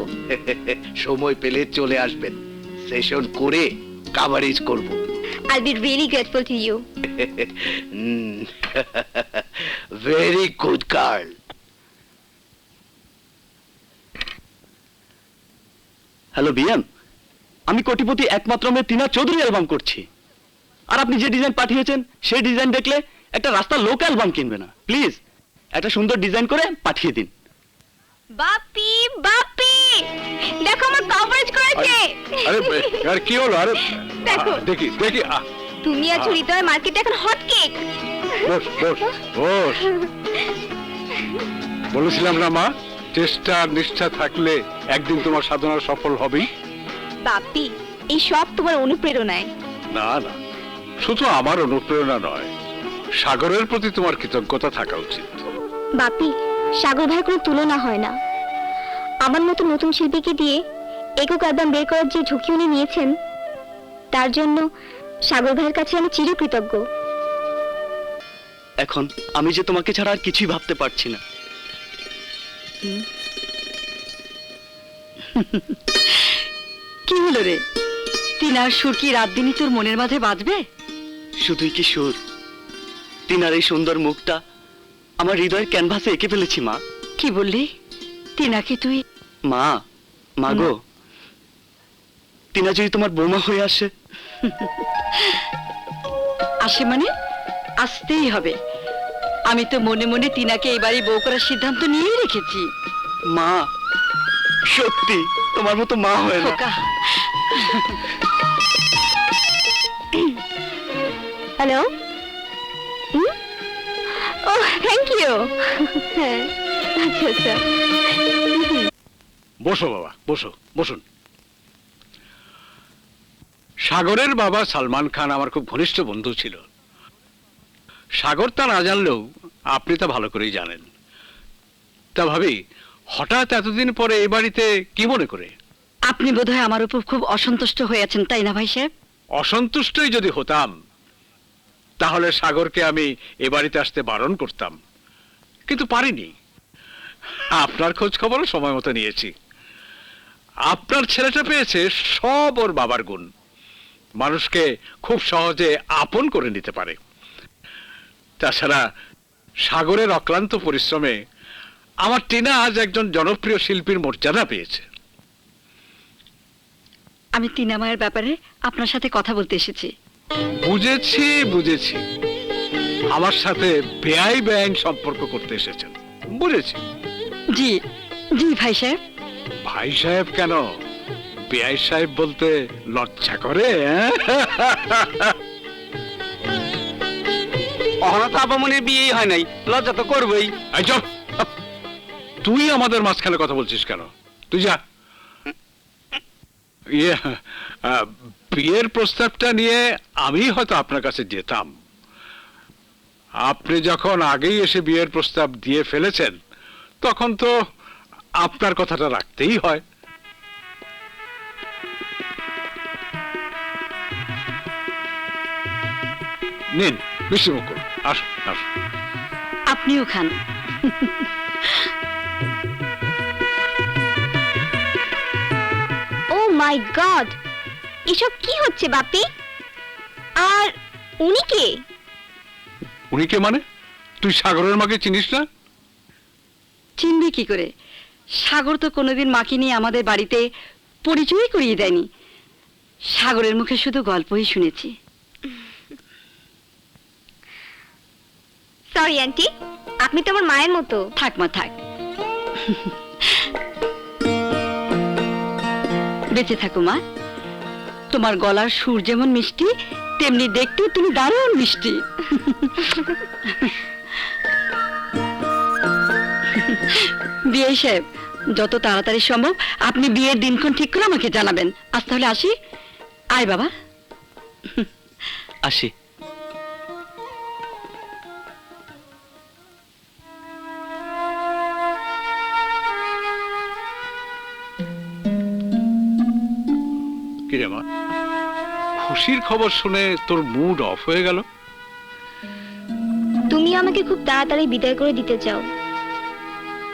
সময় পেলে চলে আসবেন, সেশন করে কাভারেজ করব। I'll be really grateful to you. Very good girl. Hello BM, আমি কোটিপতি একমাত্র মেয়ে টিনা চৌধুরী অ্যালবাম করছি, আর আপনি যে ডিজাইন পাঠিয়েছেন সেই ডিজাইন দেখলে একটা রাস্তার লোক অ্যালবাম কিনবে না। প্লিজ একটা সুন্দর ডিজাইন করে পাঠিয়ে দিন। বাপি বাপি, দেখো আমার কভারেজ করেছে। আরে আর কি হলো? আরে দেখো। দেখি দেখি, তুমি আছো হৃদয় মার্কেটে এখন হট কেক। বস বস বস। বলেছিলাম না মা, চেষ্টা আর নিষ্ঠা থাকলে একদিন তোমার সাধনা সফল হবেই। বাপি, এই সব তোমার অনুপ্রেরণায়। না না, শুধু আমার অনুপ্রেরণা নয়, সাগরের প্রতি তোমার কৃতজ্ঞতা থাকা উচিত। বাপি, সাগর ভাইয়ের কোনো তুলনা হয় না। আমার মতো নতুন শিল্পীকে দিয়ে একক অ্যালবাম বের করার যে ঝুঁকি উনি নিয়েছেন, তার জন্য সাগর ভাইয়ের কাছে আমি চিরকৃতজ্ঞ। এখন আমি যে তোমাকে ছাড়া আর কিছুই ভাবতে পারছি না। কি হলো রে? টিনার সুর কি রাত দিনই তোর মনের মাঝে বাজবে? শুধুই কি সুর, টিনার এই সুন্দর মুখটা আমার হৃদয়ের ক্যানভাসে এঁকে ফেলেছি মা। কি বললি? টিনাকে তুই? মা, মাগো, টিনা যদি তোমার বৌমা হয়ে আসে। আসে মানে? আসতেই হবে। আমি তো মনে মনে টিনাকে এবারে বউ করার সিদ্ধান্ত নিয়েই রেখেছি। মা, সত্যি তোমার মতো মা হয় না। খোকা, হ্যালো। O thank you. হ্যাঁ, আচ্ছা আচ্ছা। বসো বাবা, বসো, বসুন। সাগরের বাবা সালমান খান আমার খুব ঘনিষ্ঠ বন্ধু ছিল। সাগর তা না জানলেও আপনি তা ভালো করেই জানেন। তা ভাবি, হঠাৎ এতদিন পরে এই বাড়িতে কি মনে করে? আপনি বোধহয় আমার উপর খুব অসন্তুষ্ট হয়ে আছেন, তাই না ভাই সাহেব? অসন্তুষ্টই যদি হতাম তাহলে সাগরকে আমি এ বাড়িতে আসতে বারণ করতাম, কিন্তু পারিনি। আপনার খোঁজ খবরও সময় মতো নিয়েছি। আপনার ছেলেটা পেয়েছে সব ওর বাবার গুণ, মানুষকে খুব সহজে আপন করে নিতে পারে। তাছাড়া সাগরের অক্লান্ত পরিশ্রমে আমার টিনা আজ একজন জনপ্রিয় শিল্পীর মর্যাদা পেয়েছে। আমি টিনা মায়ের ব্যাপারে আপনার সাথে কথা বলতে এসেছি। বুঝেছি বুঝেছি, আমার সাথে বেআই বেআইন সম্পর্ক করতে এসেছেন, বুঝেছি। জি জি ভাই সাহেব। ভাই সাহেব কেন, বেআই সাহেব বলতে লজ্জা করে? অহনা তো আপামনির বিয়েই হয় নাই, লজ্জা তো করবই। এই চুপ! তুই আমাদের মাঝখানে কথা বলছিস কেন? তুই যা। ইয়ে, বিয়ের প্রস্তাবটা নিয়ে আমি হয়তো আপনার কাছে যেতাম। আপনি যখন আগেই এসে বিয়ের প্রস্তাব দিয়ে ফেলেছেন তখন তো আপনার কথাটা রাখতেই হয়। নিন, মিষ্টি মুখ করুন। আসুন আসুন। আপনিও খান। ও মাই গড, এসব কি হচ্ছে বাপি? আর উনি কে? উনি কে মানে? তুই সাগরের মাকে চিনিস না? চিনবি কি করে? সাগর তো কোনোদিন মাকে নিয়ে আমাদের বাড়িতে পরিচয় করিয়ে দেয়নি। সাগরের মুখে শুধু গল্পই শুনেছি। সরি আন্টি, আপনি তো আমার মায়ের মতো। থাক মা থাক, বেঁচে থাকো মা। তোমার গলার সুর যেমন মিষ্টি, তেমনি দেখতে তুমি দারুণ মিষ্টি। বিয়ে সাহেব, যত তাড়াতাড়ি সম্ভব আপনি বিয়ের দিনক্ষণ ঠিক করে আমাকে জানাবেন। আজ তাহলে আসি। আয় বাবা। আসি। কিরে মা, খুশির খবর শুনে তোর মুড অফ হয়ে গেল? তুমি আমাকে খুব তাড়াতাড়ি বিদায় করে দিতে চাও,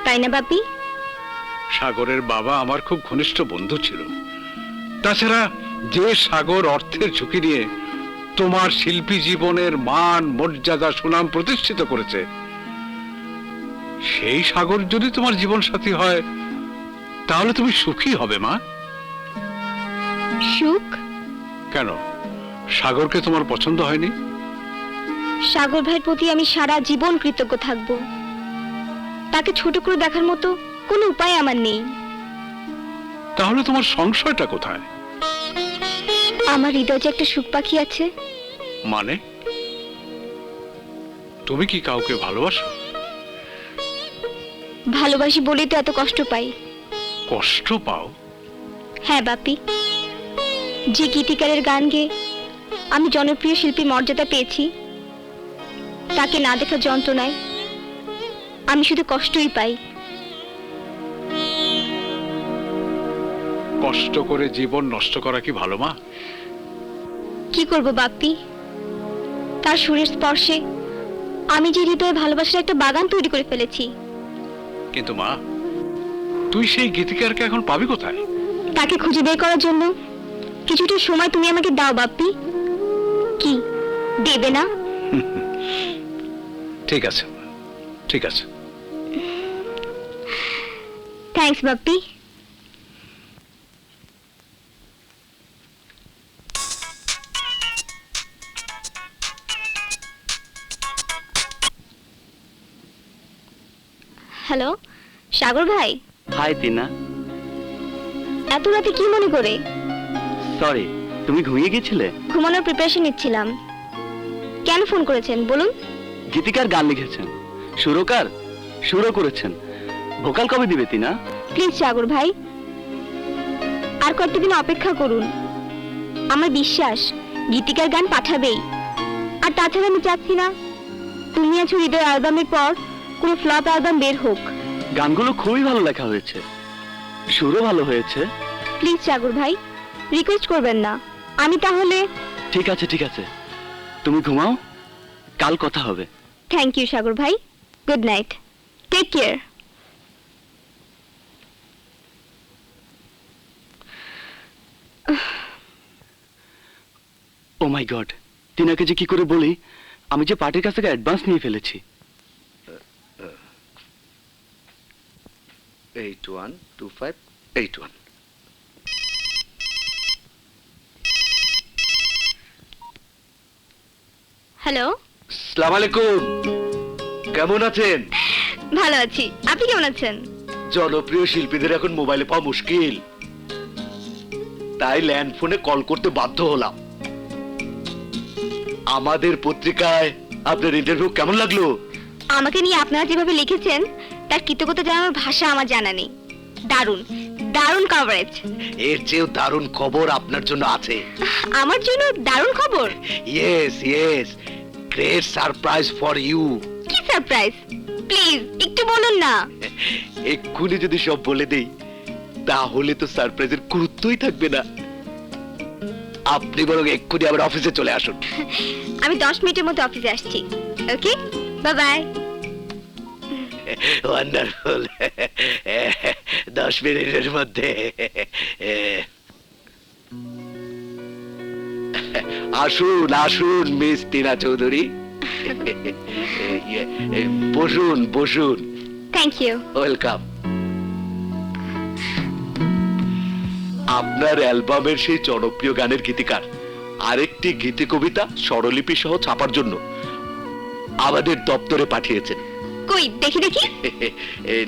তাই না বাপি? সাগরের বাবা আমার খুব ঘনিষ্ঠ বন্ধু ছিল। তাছাড়া যে সাগর অর্থের ঝুঁকি নিয়ে তোমার শিল্পী জীবনের মান মর্যাদা সুনাম প্রতিষ্ঠিত করেছে, সেই সাগর যদি তোমার জীবন সাথী হয় তাহলে তুমি সুখী হবে মা। সুখ? কেন, সাগরকে তোমার পছন্দ হয়নি? সাগর ভাইয়ের প্রতি আমি সারা জীবন কৃতজ্ঞ থাকব। তাকে ছোট করে দেখার মতো কোনো উপায় আমার নেই। তাহলে তোমার সংশয়টা কোথায়? আমার হৃদয়ে যে একটা সুখ পাখি আছে। মানে তুমি কি কাউকে ভালোবাসো? ভালোবাসি বলেই তো এত কষ্ট পাই। কষ্ট পাও? হ্যাঁ বাপি, যে গীতিকারের গান গেয়ে আমি জনপ্রিয় শিল্পী মর্যাদা পেয়েছি, তাকে না দেখার যন্ত্রণায় আমি শুধু কষ্টই পাই। কষ্ট করে জীবন নষ্ট করা কি ভালো মা? কি করব বাপ্পি, তার সুরের স্পর্শে আমি যে হৃদয়ে ভালোবাসার একটা বাগান তৈরি করে ফেলেছি। কিন্তু মা, তুই সেই গীতিকারকে এখন পাবি কোথায়? তাকে খুঁজে বের করার জন্য কিছুটা সময় তুমি আমাকে দাও বাপ্পি। কি দেবে না? ঠিক আছে, ঠিক আছে। থ্যাঙ্কস বাপ্পি। হ্যালো সাগর ভাই। হাই টিনা। এত রাতে কি মনে করে? সরি, তুমি ঘুমিয়ে গেছিলে? ঘুমানোর প্রিপারেশন নিচ্ছিলাম। কেন ফোন করেছেন বলুন? গীতিকার গান লিখেছেন, সুরকার সুরও করেছেন। ভোকাল কবে দিবে টিনা? প্লিজ সাগর ভাই, আর কয়েকটা দিন অপেক্ষা করুন। আমার বিশ্বাস গীতিকার গান পাঠাবেই। আর তাছাড়া আমি চাচ্ছি না তুমি আছো হৃদয় অ্যালবামের পর কোনো ফ্লপ অ্যালবাম বের হোক। গানগুলো খুবই ভালো লেখা হয়েছে, সুরও ভালো হয়েছে, প্লিজ সাগর ভাই, রিকোয়েস্ট করবেন না। আমি তাহলে ঠিক আছে ঠিক আছে, তুমি ঘুমাও, কাল কথা হবে। থ্যাংক ইউ সাগর ভাই, good night, take care. O my god, টিনাকে যে কি করে বলি আমি যে পার্টির কাছ থেকে অ্যাডভান্স নিয়ে ফেলেছি। 812581। হ্যালো, আসসালামু আলাইকুম, কেমন আছেন? ভালো আছি, আপনি কেমন আছেন? জনপ্রিয় শিল্পীদের এখন মোবাইলে পাওয়া মুশকিল, তাই ল্যান্ড ফোনে কল করতে বাধ্য হলাম। আমাদের পত্রিকায় আপনার ইন্টারভিউ কেমন লাগলো? আমাকে নিয়ে আপনারা যেভাবে লিখেছেন তার কৃতজ্ঞতা জানানোর ভাষা আমার জানা নেই। দারুণ দারুণ কভারেজ। এর চেয়েও দারুণ খবর আপনার জন্য আছে। আমার জন্য দারুণ খবর? Yes yes, great surprise for you. কি সারপ্রাইজ? প্লিজ একটু বলুন না। এক্ষুনি যদি সব বলে দেই তাহলে তো সারপ্রাইজের গুরুত্বই থাকবে না। আপনি বরং এক্ষুনি আমার অফিসে চলে আসুন। আমি 10 মিনিটের মধ্যে অফিসে আসছি। ওকে, বাই বাই। ওয়ান্ডারফুল। 10 মিনিটের মধ্যে। আসুন আসুন মিস টিনা চৌধুরী, বসুন বসুন। Thank you. ওয়েলকাম। আপনার অ্যালবামের সেই জনপ্রিয় গানের গীতিকার আরেকটি গীতি কবিতা স্বরলিপি সহ ছাপার জন্য আমাদের দপ্তরে পাঠিয়েছেন। কই দেখি দেখি।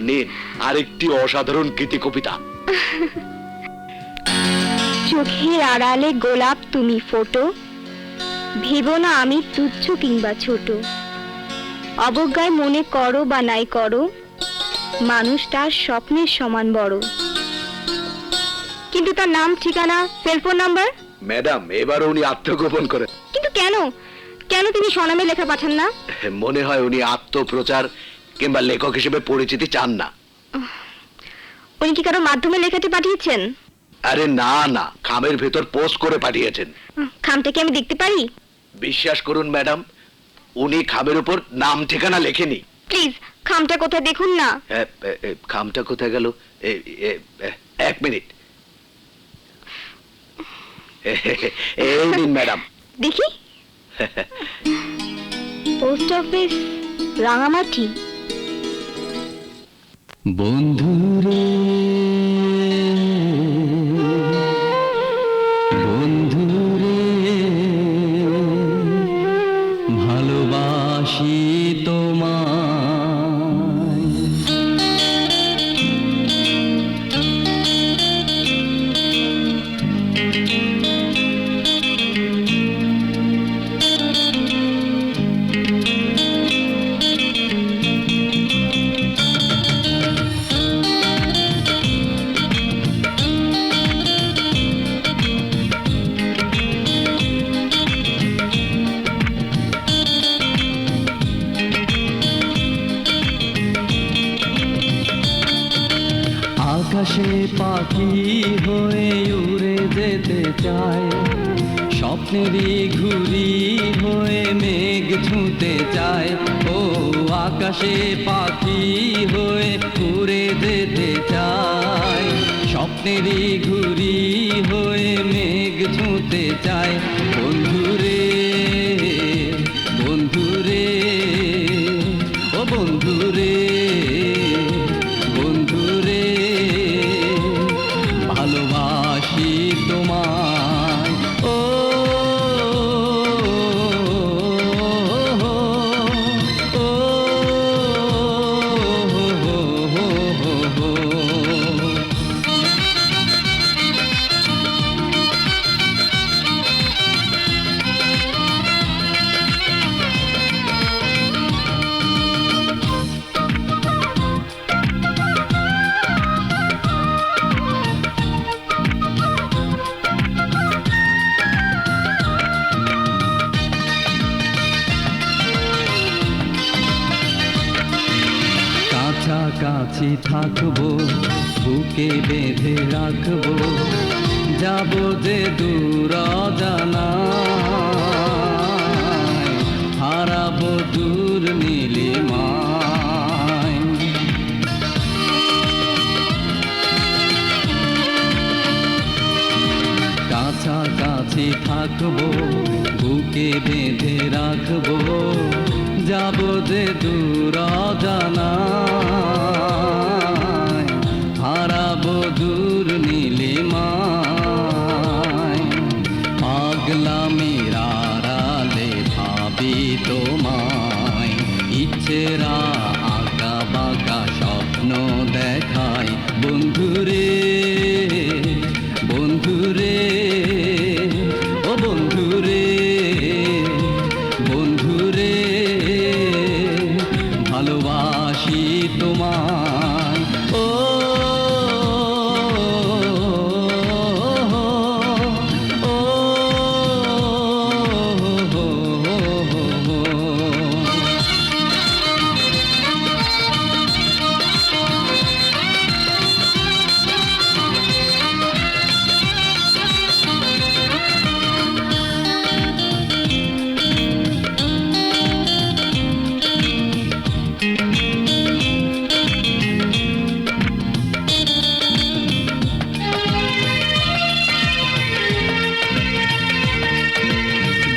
নিন আরেকটি অসাধারণ গীতি কবিতা। চোখের আড়ালে গোলাপ তুমি ফোটো, ভেবো না আমি তুচ্ছ কিংবা ছোট। অবজ্ঞায় মনে করো বা নাই করো, মানুষ তার স্বপ্নের সমান বড়। কিন্তু তার নাম, ঠিকানা, সেলফোন নাম্বার? ম্যাডাম, এবার উনি আত্মগোপন করেন। কিন্তু কেন কেন তিনি স্বনামে লেখা পাঠান না? মনে হয় উনি আত্মপ্রচার কিংবা লেখক হিসেবে পরিচিতি চান না। উনি কি কারো মাধ্যমে লেখাটি পাঠিয়েছেন? আরে না না, খামের ভেতর পোস্ট করে পাঠিয়েছেন। খামটা কি আমি দেখতে পারি? বিশ্বাস করুন ম্যাডাম, উনি খামের উপর নাম ঠিকানা লেখেনি। প্লিজ খামটা কোথায় দেখুন না। খামটা কোথায় গেল? 1 মিনিট। এই নিন ম্যাডাম। দেখি। Post office, Rangamati. বন্ধুরে বন্ধুরে ভালোবাসি তোমায়। আকাশে পাখি হয়ে উড়ে যেতে চায়, স্বপ্নেরই ঘুড়ি হয়ে মেঘ ছুঁতে চায়। ও আকাশে পাখি হয়ে উড়ে যেতে চায়, স্বপ্নেরই ঘুড়ি হয়ে মেঘ ছুঁতে চায়। বন্ধুরে বন্ধুরে ও বন্ধুরে বন্ধুরে ভালোবাসি তোমায়। ও কাছাকাছি থাকবো বুকে বেঁধে রাখবো, যাব যে দূর অজানায়, হারাবো দূর নীলিমায়। কাছাকাছি থাকবো, বুকে বেঁধে রাখবো, যাব যে দূর অজানায়, হারাবো দূর নীলিমায়। পাগলামির আড়ালে ভাবি তোমায়, ইচ্ছেরা আঁকা বাঁকা স্বপ্ন দেখায়। বন্ধুরে বন্ধুরে ও বন্ধুরে বন্ধুরে, ভালোবাসি তোমায়। ও ও, ও,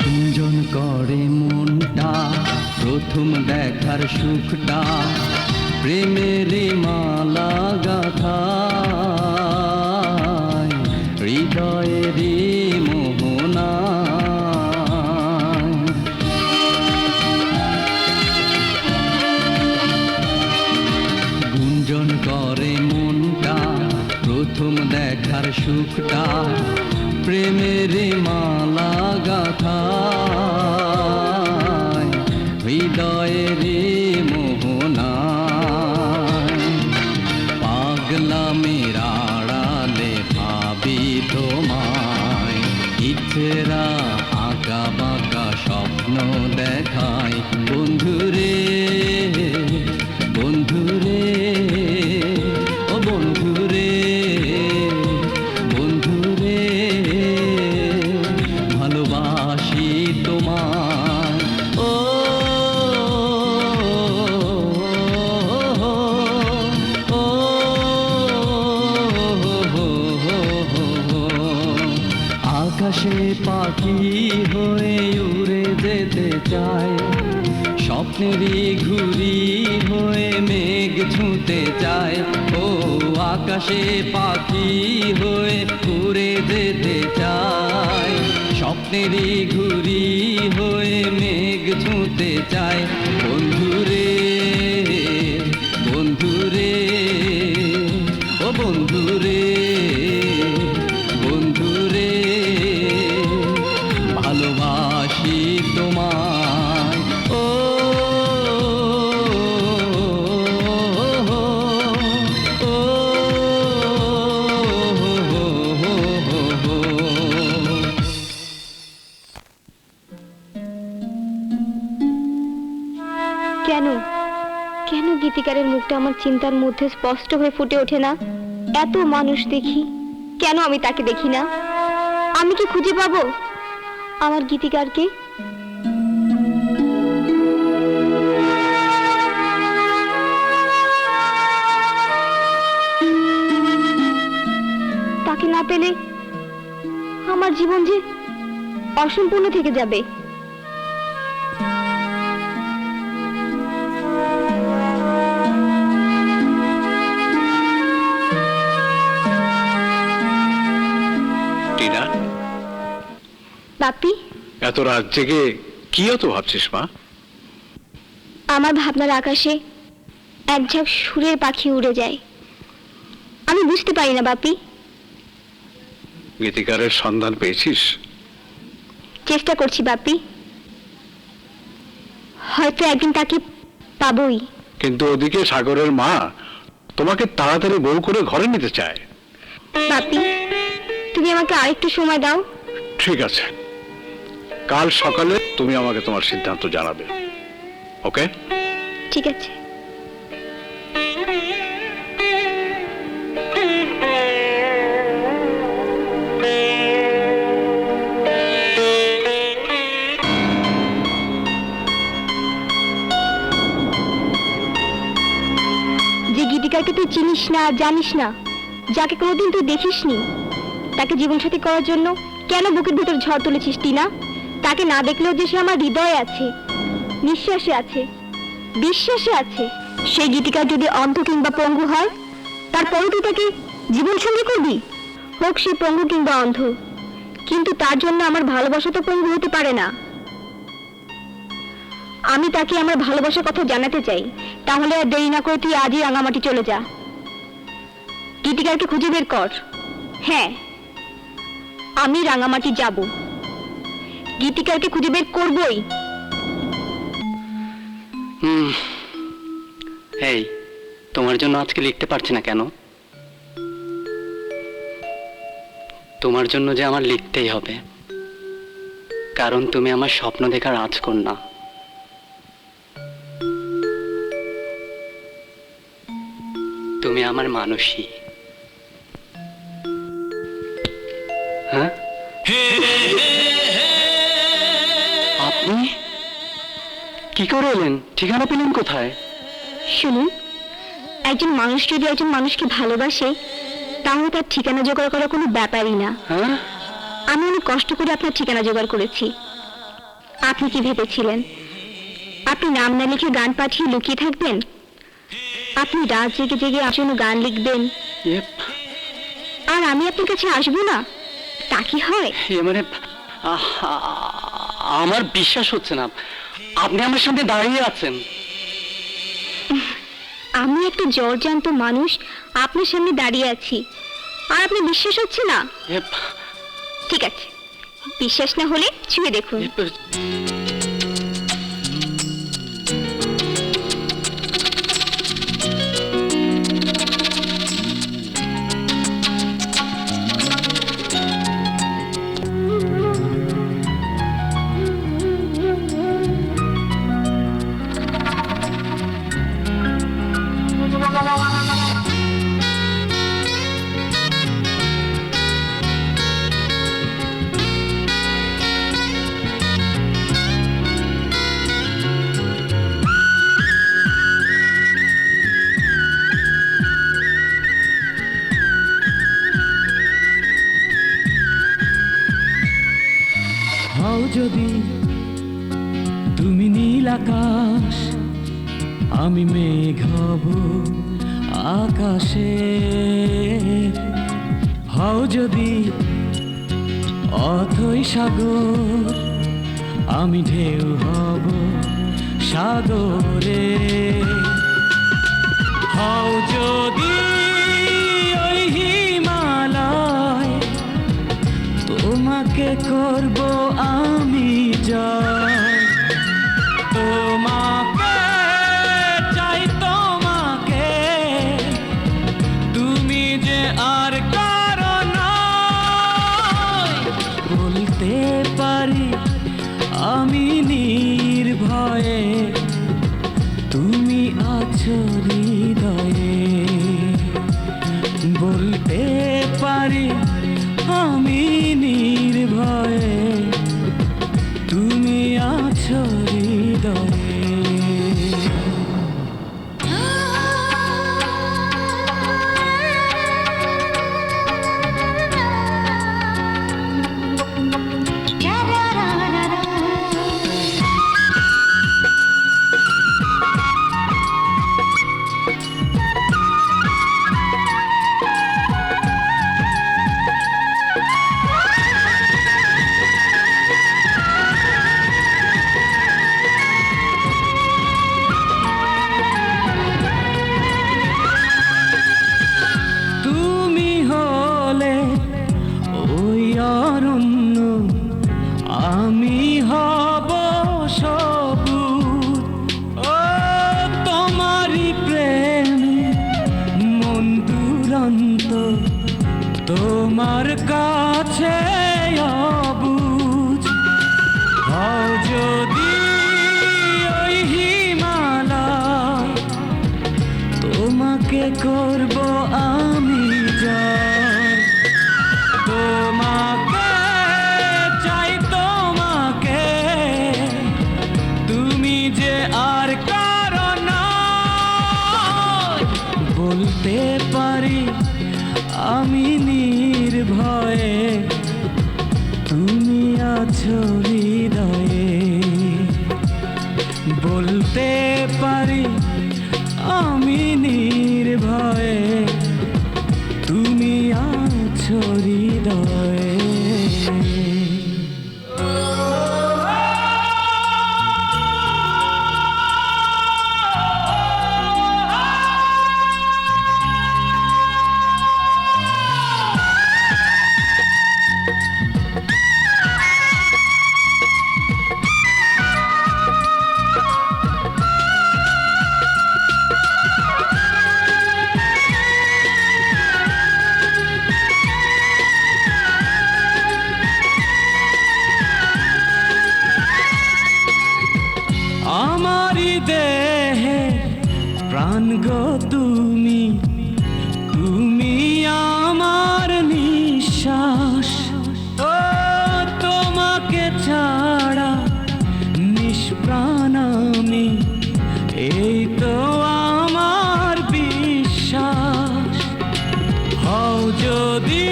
গুঞ্জন করে মনটা প্রথম দেখার সুখটা, প্রেমের মালা গাথায় হৃদয়ের মোহনায়। গুঞ্জন করে মনটা প্রথম দেখার সুখটা, প্রেমের মালা গাথায় হৃদয়ের মোহনায়। পাগলামির আড়ালে ভাবি তোমায়, ইচ্ছেরা আঁকা বাঁকা স্বপ্ন দেখায়। বন্ধুরে বন্ধুরে ও বন্ধুরে বন্ধুরে, ভালোবাসি তোমায়। ও ও, আকাশে পাখি হয়ে উড়ে যেতে চায়, স্বপ্নেরই ঘুড়ি হয়ে মেঘ ছুঁতে চায়। ও আকাশে পাখি হয়ে উড়ে যেতে চায়, স্বপ্নেরই ঘুড়ি হয়ে মেঘ ছুঁতে চায়। বন্ধুরে বন্ধুরে ও বন্ধুরে বন্ধুরে, ভালোবাসি তোমায়। ও ও, কেন কেন গীতিকারের মুখটা আমার চিন্তার মধ্যে স্পষ্ট হয়ে ফুটে ওঠে না? এত মানুষ দেখি, কেন আমি তাকে দেখি না? আমি কি খুঁজে পাবো আমার গীতিকারকে? তাকে না পেলে আমার জীবন যে অসম্পূর্ণ থেকে যাবে। টিনা, বাপি, এত রাত জেগে কি এত ভাবছিস মা? আমার ভাবনার আকাশে এক ঝাঁক সুরের পাখি উড়ে যায়, আমি বুঝতে পারি না বাপি। গীতিকারের সন্ধান পেয়েছিস? চেষ্টা করছি বাপি, হয়তো একদিন তাকে পাবোই। কিন্তু ওদিকে সাগরের মা তোমাকে তাড়াতাড়ি বউ করে ঘরে নিতে চায়। বাপি, তুমি আমাকে আরেকটু সময় দাও। ঠিক আছে, কাল সকালে তুমি আমাকে তোমার সিদ্ধান্ত জানাবে। ওকে? ঠিক আছে। চিনিস না, জানিস না, যাকে কোনোদিন তুই দেখিসনি, তাকে জীবনসাথী করার জন্য কেন বুকের ভিতর ঝড় তুলেছিস টিনা? তাকে না দেখলেও যে সে আমার হৃদয়ে আছে, নিঃশ্বাসে আছে, বিশ্বাসে আছে। সেই গীতিকার যদি অন্ধ কিংবা পঙ্গু হয়, তারপরেও তুই তাকে জীবনসঙ্গী করবি, হোক সে পঙ্গু কিংবা অন্ধ। কিন্তু তার জন্য আমার ভালোবাসা তো পঙ্গু হতে পারে না। আমি তাকে আমার ভালোবাসার কথা জানাতে চাই। তাহলে আর দেরি না করে তুই আজই রাঙামাটি চলে যা, গীতিকারকে খুঁজে বের কর। হ্যাঁ, আমি রাঙামাটি যাব, গীতিকারকে খুঁজে বের করবই। এই, তোমার জন্য আজকে লিখতে পারছি না কেন? তোমার জন্য যে আমার লিখতেই হবে, কারণ তুমি আমার স্বপ্ন দেখার রাজকন্যা। তুমি আমার মানুষই। হ্যাঁ, আপনি কি করে এলেন? ঠিকানা পেলেন কোথায়? শুনুন, একজন মানুষ যদি একজন মানুষকে ভালোবাসে, তাহলে তার ঠিকানা জোগাড় করা কোনো ব্যাপারই না। হ্যাঁ, আমি অনেক কষ্ট করে আপনার ঠিকানা জোগাড় করেছি। আপনি কি ভেবেছিলেন আপনি নাম না লিখে গান পাঠিয়ে লুকিয়ে থাকবেন? আপনি রাত জেগে জেগে আমার জন্য গান লিখবেন, আর আমি আপনার কাছে আসবো না? তা কি হয়? মানে আমার বিশ্বাস হচ্ছে না, আপনি আমার সামনে দাঁড়িয়ে আছেন। আমি একটা জ্বরজান্ত মানুষ আপনার সামনে দাঁড়িয়ে আছি, আর আপনি বিশ্বাস হচ্ছে না? ঠিক আছে, বিশ্বাস না হলে ছুঁয়ে দেখুন। হও যদি তুমি নীল আকাশ, আমি মেঘ হব আকাশে। হও যদি অথই সাগর, আমি ঢেউ হব সাগরে। হও যদি ওই হিমালয়, তোমাকে করব আমি জয়। তোমাকে চাই, তোমাকে, তুমি যে আর কারো নয়। বলতে পারি আমি নির্ভয়ে, তুমি আছো হৃদয়ে। বলতে পারি আমি নির্ভয়ে, তুমি আছো হৃদয়ে। তোমার কাছে অবুঝ। হও যদি ওই হিমালয়, তোমাকে করব আমি জয়। তোমাকে চাই, তোমাকে, তুমি যে আর কারো নয়। বলতে দেহে প্রাণ গো তুমি, তুমি আমার নিঃশ্বাস। ও তোমাকে ছাড়া নিষ্প্রাণ আমি, এই তো আমার বিশ্বাস। হও যদি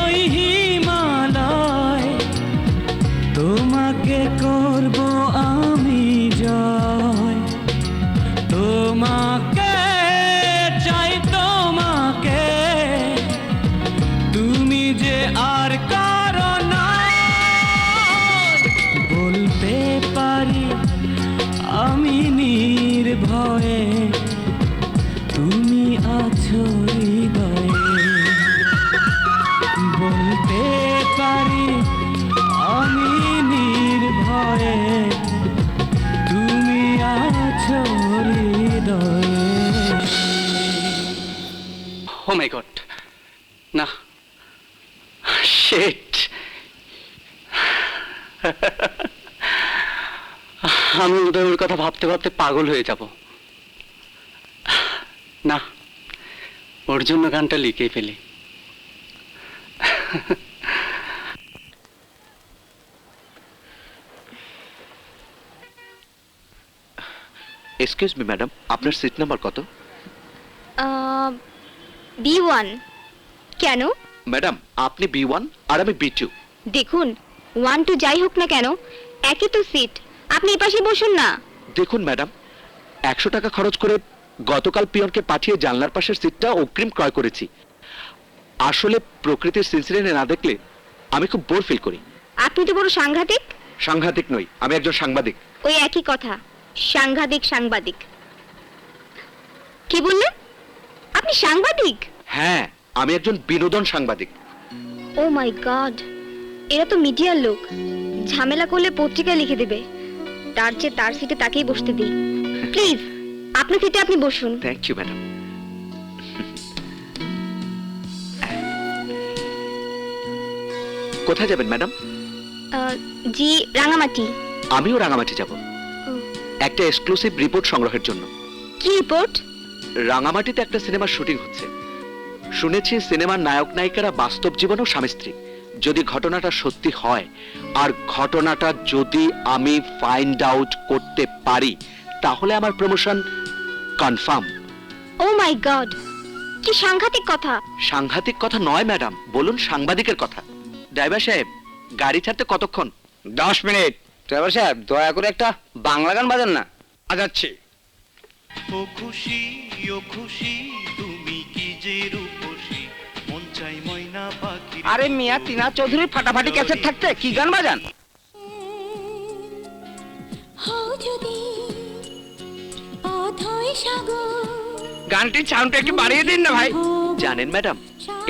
ওই হিমালয়, তোমাকে করব আমি জয়। তোমাকে চাই তোমাকে, তুমি যে আর কারো নয়। বলতে পারি আমি নির্ভয়ে, তুমি আছো হৃদয়ে। বলতে পারি আমি নির্ভয়ে, তুমি আছো হৃদয়ে। ও মাই গড, না, শিট। আমি উদয়ের কথা ভাবতে ভাবতে পাগল হয়ে যাব। না, ওর জন্য গানটা লিখে ফেলি। এক্সকিউজ মি ম্যাডাম, আপনার সিট নাম্বার কত? B1। কেন? ম্যাডাম, আপনি B1 আর আমি B2। দেখুন, 1 2 যাই হোক না কেন, একই তো সিট। আপনি এই পাশে বসুন না। দেখুন ম্যাডাম, 100 টাকা খরচ করে গতকাল পিয়নকে পাঠিয়ে জানলার পাশের সিটটা অগ্রিম ক্রয় করেছি। আসলে প্রকৃতির সিনসিডেন্টে না দেখলে আমি খুব বোর ফিল করি। আপনি তো বড় সাংঘাতিক। সাংঘাতিক নই, আমি একজন সাংবাদিক। ওই একই কথা, সাংঘাতিক সাংবাদিক। কি বললেন? আপনি সাংবাদিক? হ্যাঁ, আমি একজন বিনোদন সাংবাদিক। ও মাই গড, এরা তো মিডিয়ার লোক। ঝামেলা করলে পত্রিকায় লিখে দেবে। তার চেয়ে তার সিটে তাকেই বসতে দিই। প্লিজ, আপনার সিটে আপনি বসুন। Thank you madam. কোথায় যাবেন ম্যাডাম? জি, রাঙামাটি। আমিও রাঙামাটি যাব, একটা এক্সক্লুসিভ রিপোর্ট সংগ্রহের জন্য। কি রিপোর্ট? রাঙামাটিতে একটা সিনেমার শুটিং হচ্ছে। শুনেছি সিনেমার নায়ক নায়িকারা বাস্তব জীবনেও স্বামী স্ত্রী। যদি ঘটনাটা সত্যি হয়, আর ঘটনাটা যদি আমি ফাইন্ড আউট করতে পারি, তাহলে আমার promotion confirm. O my god, কি সাংঘাতিক কথা। সাংঘাতিক কথা নয় ম্যাডাম, বলুন সাংবাদিকের কথা। ড্রাইভার সাহেব, গাড়ি ছাড়তে কতক্ষণ? 10 মিনিট। ড্রাইভার সাহেব, দয়া করে একটা বাংলা গান বাজান না। আজাচ্ছি। ও খুশি তুমি কি যে রূপসী, মন চাই ময়না পাখি। আরে মিয়া, টিনা চৌধুরীর ফাটাফাটি ক্যাসেট থাকতে কি গান বাজান? হও যদি অথই সাগর, গানটির সাউন্ডটা একটু বাড়িয়ে দিন না ভাই। জানেন ম্যাডাম,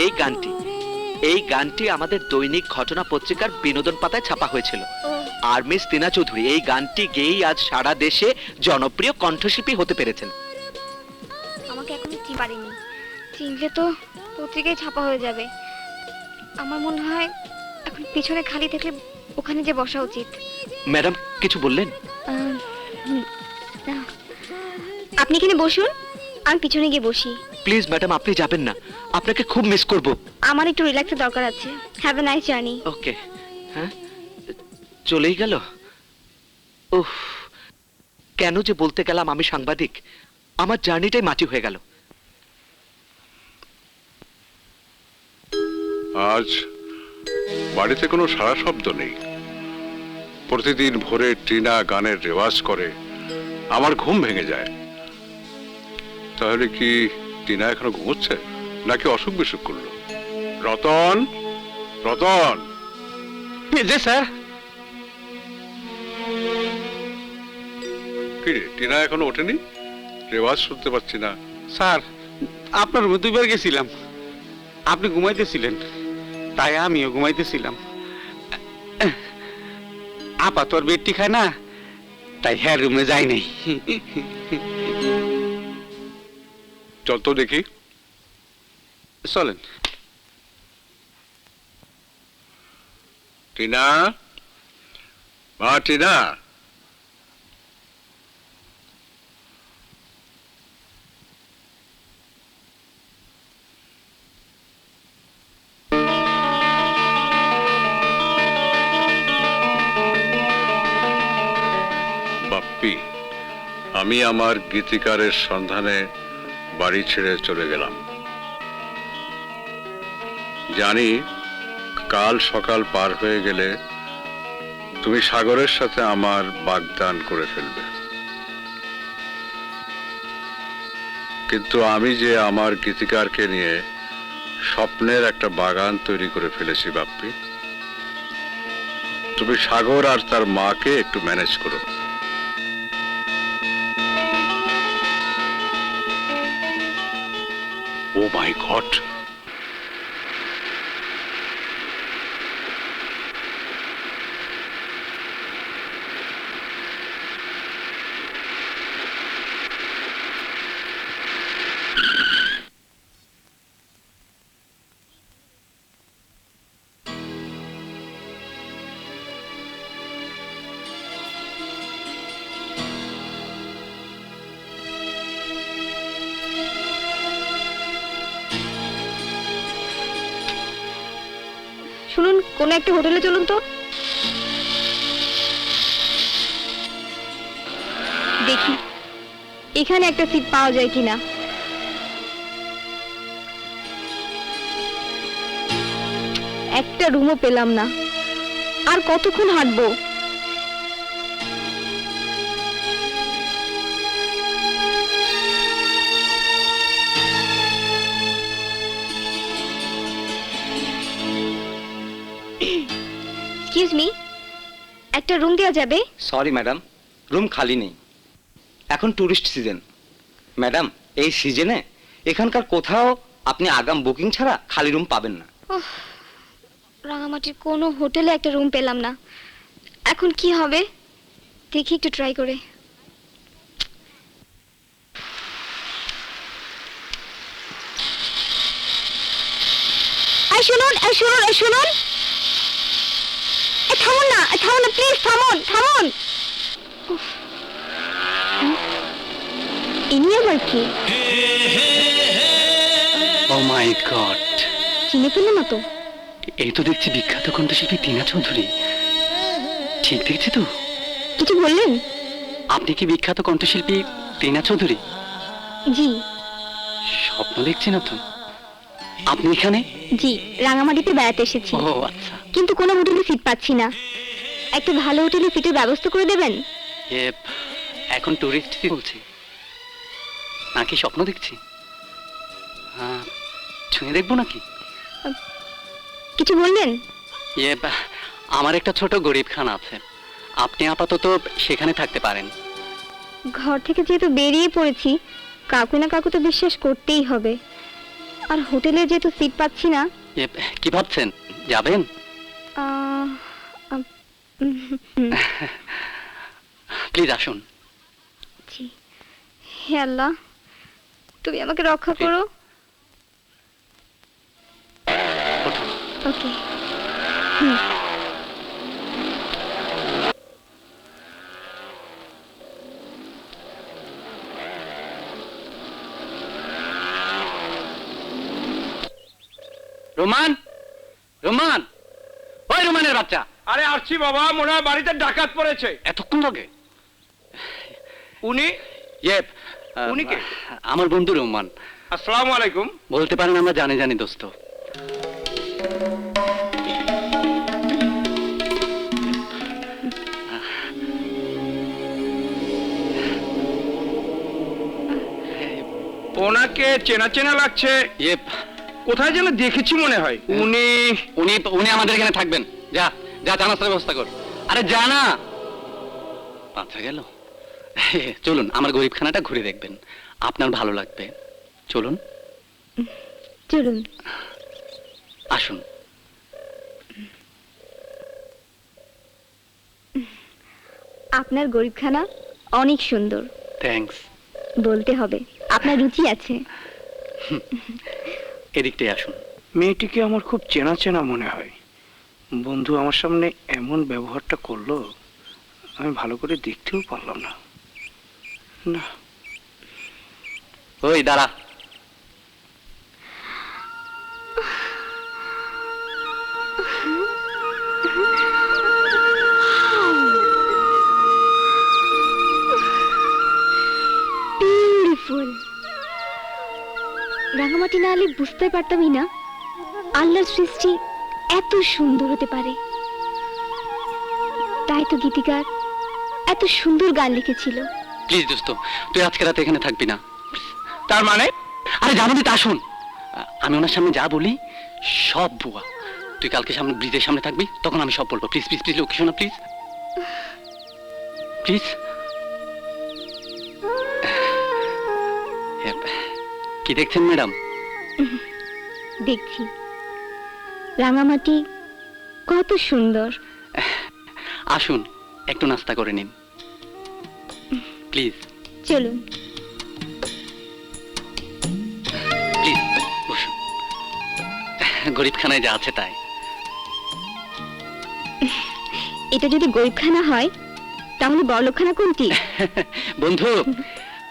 এই গানটি আমাদের দৈনিক ঘটনা পত্রিকার বিনোদন পাতায় ছাপা হয়েছিল। আর মিস টিনা চৌধুরী এই গানটি গেয়েই আজ সারা দেশে জনপ্রিয় কণ্ঠশিল্পী হতে পেরেছেন। আমাকে এখনো চিনতে পারিনি। চিনলে তো পত্রিকায় ছাপা হয়ে যাবে। আমার মনে হয় এখন পিছনে খালি থাকলে ওখানে যে বসা উচিত। ম্যাডাম, কিছু বললেন? না। আপনি এখানে বসুন, আমি পিছনে গিয়ে বসি। প্লিজ ম্যাডাম, আপনি যাবেন না, আপনাকে খুব মিস করব। আমার একটু রিল্যাক্সের দরকার আছে। Have a nice journey. Okay. হ্যাঁ, চলেই গেল। উফ, কেন যে বলতে গেলাম আমি সাংবাদিক, আমার জার্নিটাই মাটি হয়ে গেল। আজ বাড়িতে কোনো সারা শব্দ নেই। প্রতিদিন ভোরে টিনা গানের রেওয়াজ করে, আমার ঘুম ভেঙে যায়। তাহলে কি টিনা এখনো ঘুমোচ্ছে, নাকি অসুখ বিসুখ করলো? রতন, রতন। জি স্যার। কি রে, টিনা এখনো ওঠেনি? রেওয়াজ শুনতে পাচ্ছি না। স্যার, আপনার রুমে 2 বার গেছিলাম। আপনি ঘুমাইতেছিলেন, তাই আমিও ঘুমাইতেছিলাম। আপা তো আর বেডটি খায় না, তাই হ্যাঁ রুমে যাই নাই। চল তো দেখি। চলেন। টিনা, মা টিনা। আমি আমার গীতিকারের সন্ধানে বাড়ি ছেড়ে চলে গেলাম। জানি কাল সকাল পার হয়ে গেলে তুমি সাগরের সাথে আমার বাগদান করে ফেলবে, কিন্তু আমি যে আমার গীতিকারকে নিয়ে স্বপ্নের একটা বাগান তৈরি করে ফেলেছি বাপ্পি। তুমি সাগর আর তার মাকে একটু ম্যানেজ করো। ও মাই গড, শুনুন, কোনো একটা হোটেলে চলুন তো। দেখি এখানে একটা সিট পাওয়া যায় কিনা। একটা রুমও পেলাম না, আর কতক্ষণ হাঁটবো? এক্সকিউজ মি, একটা রুম দেওয়া যাবে? সরি ম্যাডাম, রুম খালি নেই। এখন টুরিস্ট সিজন ম্যাডাম, এই সিজনে এখানকার কোথাও আপনি আগাম বুকিং ছাড়া খালি রুম পাবেন না। রাঙামাটির কোনো হোটেলে একটা রুম পেলাম না, এখন কি হবে? দেখি একটু ট্রাই করে। শুনুন, শুনুন, শুনুন, থামুন না, থামুন না, প্লিজ থামুন, থামুন। ইনি আবার কি? ও মাই গড, চিনে ফেললেন না তো? এই তো দেখছি বিখ্যাত কণ্ঠশিল্পী টিনা চৌধুরী। ঠিক দেখছি তো? কিছু বললেন? আপনি কি বিখ্যাত কণ্ঠশিল্পী টিনা চৌধুরী? জি। স্বপ্ন দেখছি না তো? আপনি এখানে? জি, রাঙামাটিতে বেড়াতে এসেছি, ও আচ্ছা। কিন্তু কোনো হোটেলে সিট পাচ্ছি না। একটা ভালো হোটেলে সিটের ব্যবস্থা করে দেবেন? এখন টুরিস্ট বলছি নাকি স্বপ্ন দেখছি? ছুঁয়ে দেখবো নাকি? কিছু বললেন? আমার একটা ছোট গরিবখানা আছে, আপনি আপাতত সেখানে থাকতে পারেন। ঘর থেকে যেহেতু বেরিয়ে পড়েছি, কাউকে না কাউকে তো বিশ্বাস করতেই হবে। আর হোটেলে যেহেতু সিট পাচ্ছি না। কি ভাবছেন, যাবেন? প্লিজ আসুন। জি। হে আল্লাহ, তুমি আমাকে রক্ষা করো। ওকে। রোমান, রোমান, ওই রোমানের বাচ্চা। আরে আসছি বাবা, মনে হয় বাড়িতে ডাকাত পড়েছে। এতক্ষণ লাগে? উনি উনি কে? আমার বন্ধু রোমান। আসসালামু আলাইকুম। বলতে পারেন আমরা জানি জানি দোস্ত। ওনাকে চেনা চেনা লাগছে, কোথায় যেন দেখেছি মনে হয়। উনি উনি উনি আমাদের এখানে থাকবেন। যা যা, জানার ব্যবস্থা কর। আরে যা না, বাচ্চা গেল। চলুন, আমার গরিবখানাটা ঘুরে দেখবেন, আপনার ভালো লাগবে। চলুন চলুন, আসুন। আপনার গরিবখানা অনেক সুন্দর। থ্যাঙ্কস। বলতে হবে, আপনার রুচি আছে। এদিকটাই আসুন। মেয়েটিকে আমার খুব চেনা চেনা মনে হয়। বন্ধু আমার সামনে এমন ব্যবহারটা করলো, আমি ভালো করে দেখতেও পারলাম না। না, ওই দাঁড়া। রাঙামাটি না হলে বুঝতে পারতামই না আল্লাহর সৃষ্টি এত সুন্দর হতে পারে। তাই তো গীতিকার এত সুন্দর গান লিখেছিল। প্লিজ দোস্ত, তুই আজকে রাতে এখানে থাকবি না। তার মানে আরে জানাবি তা শোন, আমি ওনার সামনে যা বলি সব বুয়া। তুই কালকে সামনে ব্রিজের সামনে থাকবি, তখন আমি সব বলবো। প্লিজ প্লিজ প্লিজ লক্ষ্মী শোনা, প্লিজ প্লিজ। কি দেখছেন ম্যাডাম? দেখছি রাঙামাটি কত সুন্দর। আসুন একটু নাস্তা করে নিন প্লিজ। চলুন। প্লিজ বসুন, গরিবখানায় যা আছে তাই। এটা যদি গরিবখানা হয় তাহলে বড়লোকখানা কোনটি? বন্ধু,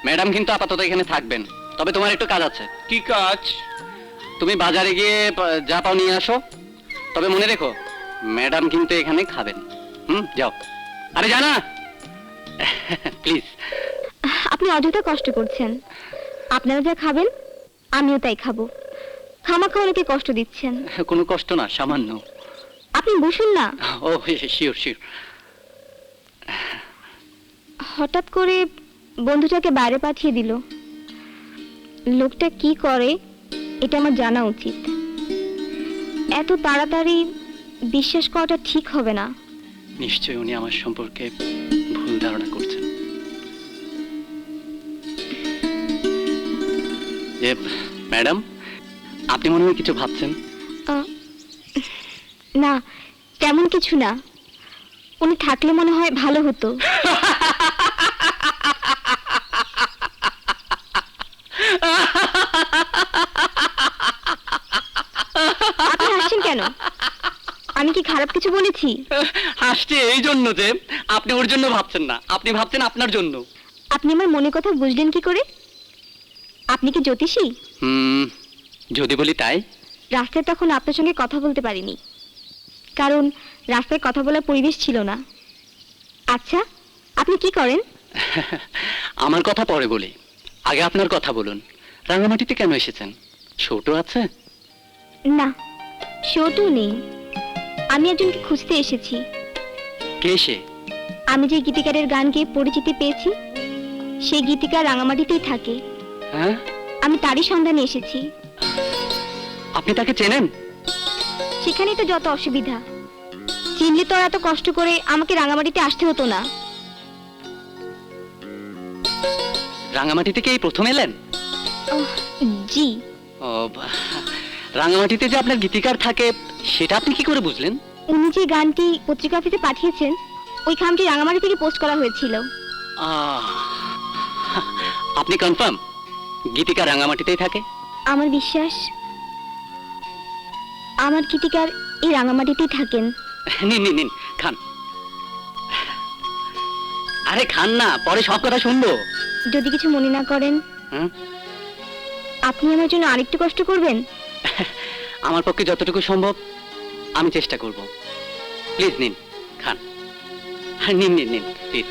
ম্যাডাম কিন্তু আপাতত এখানে থাকবেন, তবে তোমার একটু কাজ আছে। কি কাজ? তুমি বাজারে গিয়ে যা পাও নিয়ে আসো, তবে মনে রেখো ম্যাডাম কিন্তু এখানে খাবেন। যাও। আরে জানা প্লিজ। আপনি অযথা কষ্ট করছেন। আপনারা যা খাবেন আমিও তাই খাবো। খামাখা অনেকে কষ্ট দিচ্ছেন। কোনো কষ্ট না, সামান্য। আপনি বসুন না। ও শিওর শিওর। হঠাৎ করে বন্ধুটাকে বাইরে পাঠিয়ে দিল। লোকটা কি করে এটা আমার জানা উচিত। এত তাড়াতাড়ি বিশ্বাস করাটা ঠিক হবে না। নিশ্চয়ই উনি আমার সম্পর্কে ভুল ধারণা করছেন। ম্যাডাম, আপনি মনে হয় কিছু ভাবছেন? না, তেমন কিছু না। উনি থাকলে মনে হয় ভালো হতো। আপনি হাসছেন কেন? আমি কি খারাপ কিছু বলেছি? হাসছে এই জন্য যে আপনি ওর জন্য ভাবছেন না, আপনি ভাবছেন আপনার জন্য। আপনি আমার মনের কথা বুঝলেন কি করে? আপনি কি জ্যোতিষী? যদি বলি তাই। রাস্তায় তখন আপনার সঙ্গে কথা বলতে পারিনি, কারণ রাস্তায় কথা বলার পরিবেশ ছিল না। আচ্ছা, আপনি কি করেন? আমার কথা পরে বলি, আগে আপনার কথা বলুন। রাঙামাটিতে কেন এসেছেন? ছোট আছে? না, ছোটও নেই। আমি একজনকে খুঁজতে এসেছি। কে সে? আমি যে গীতিকারের গান গেয়ে পরিচিতি পেয়েছি, সেই গীতিকার রাঙামাটিতেই থাকে। হ্যাঁ, আমি তারই সন্ধানে এসেছি। আপনি তাকে চেনেন? সেখানেই তো যত অসুবিধা। চিনলে তো আর এত কষ্ট করে আমাকে রাঙামাটিতে আসতে হতো না। রাঙামাটি থেকে এই প্রথম এলেন? জি। ও, রাঙামাটিতে যে আপনার গীতিকার থাকে সেটা আপনি কি করে বুঝলেন? উনি যে গানটি পত্রিকা অফিসে পাঠিয়েছেন, ওই খামটি রাঙামাটি থেকে পোস্ট করা হয়েছিল। আপনি কনফার্ম গীতিকার রাঙামাটিতেই থাকে? আমার বিশ্বাস আমার গীতিকার এই রাঙামাটিতেই থাকেন। নিন নিন নিন, খান। আরে খান না, পরে সব কথা শুনবো। যদি কিছু মনে না করেন, আপনি আমার জন্য আরেকটু কষ্ট করবেন? আমার পক্ষে যতটুকু সম্ভব আমি চেষ্টা করব। প্লিজ নিন, খান। নিন নিন নিন প্লিজ।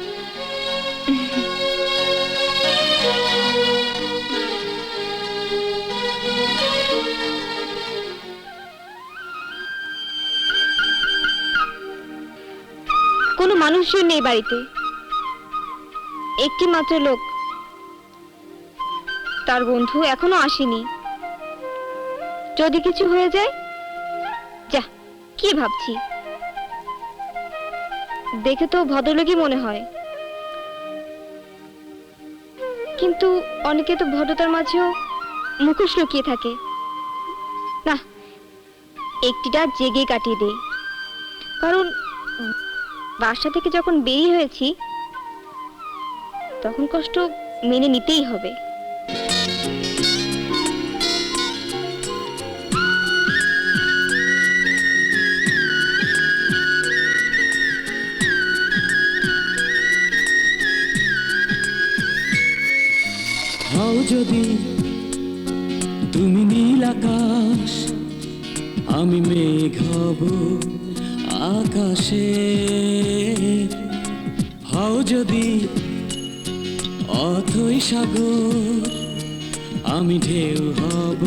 কোনো মানুষজন নেই বাড়িতে, একটি মাত্র লোক, তার বন্ধু এখনো আসেনি। যদি কিছু হয়ে যায়, যা কি ভাবছি, দেখে তো ভদ্রলোকই মনে হয়, কিন্তু অনেকে তো ভদ্রতার মাঝেও মুখোশ লুকিয়ে থাকে। না, একটিটা জেগে কাটিয়ে দেই, কারণ বাসা থেকে যখন বেরিয়ে হয়েছি তখন কষ্ট মেনে নিতেই হবে। হও যদি তুমি নীল আকাশ, আমি মেঘ হব আকাশে। হও যদি অথই সাগর, আমি ঢেউ হব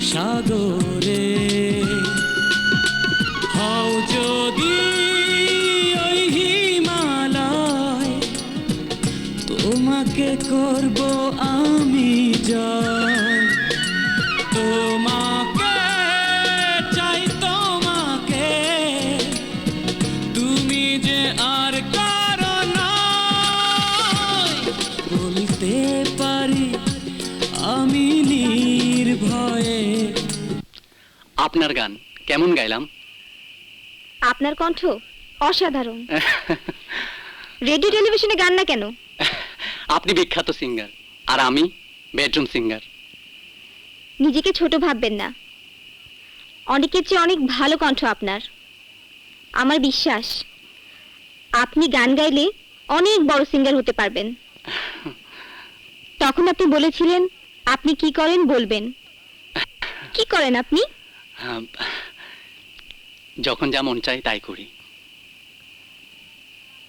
সাগরে। হও যদি ওই হিমালয়, তোমাকে করব আমি জয়। তোমাকে চাই, তোমাকে, তুমি যে আর কারো নয়। বলতে পারি আমি নির্ভয়ে। আপনার গান কেমন গাইলাম? আপনার কণ্ঠ অসাধারণ। রেডিও টেলিভিশনে গান না কেন? আপনি বিখ্যাত সিঙ্গার আর আমি বেডরুম সিঙ্গার। নিজেকে ছোট ভাববেন না, অনেকের চেয়ে অনেক ভালো কণ্ঠ আপনার। আমার বিশ্বাস আপনি গান গাইলে অনেক বড় সিঙ্গার হতে পারবেন। তখন আপনি বলেছিলেন আপনি কি করেন বলবেন। কি করেন আপনি? যখন যা মন চাই তাই করি।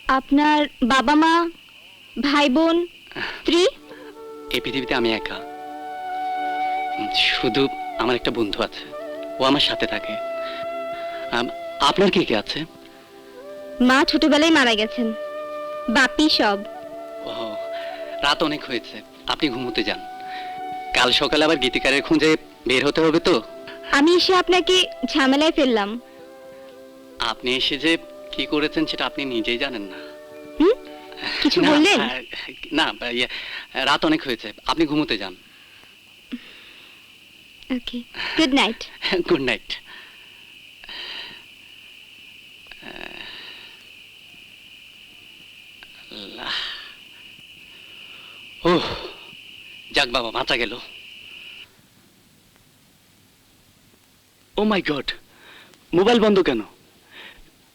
আপনার বাবা মা, ভাই বোন, স্ত্রী? এই পৃথিবীতে আমি একা। শুধু আমার একটা বন্ধু আছে, ও আমার সাথে থাকে। আপনার কে কে আছে? মা ছোটবেলায় মারা গেছেন, বাপি সব। ও, রাত অনেক হয়েছে, আপনি ঘুমোতে যান। কাল সকালে আবার গীতিকারের খুঁজে বের হতে হবে তো। আমি এসে আপনাকে ঝামেলায় ফেললাম। আপনি এসে যে কি করেছেন সেটা আপনি নিজেই জানেন না। কিছু না, বললেন? না, রাত অনেক হয়েছে, আপনি ঘুমোতে যান। Okay, good night. Good night. ও যাক বাবা, বাঁচা গেল। ও মাই গড, মোবাইল বন্ধ কেন?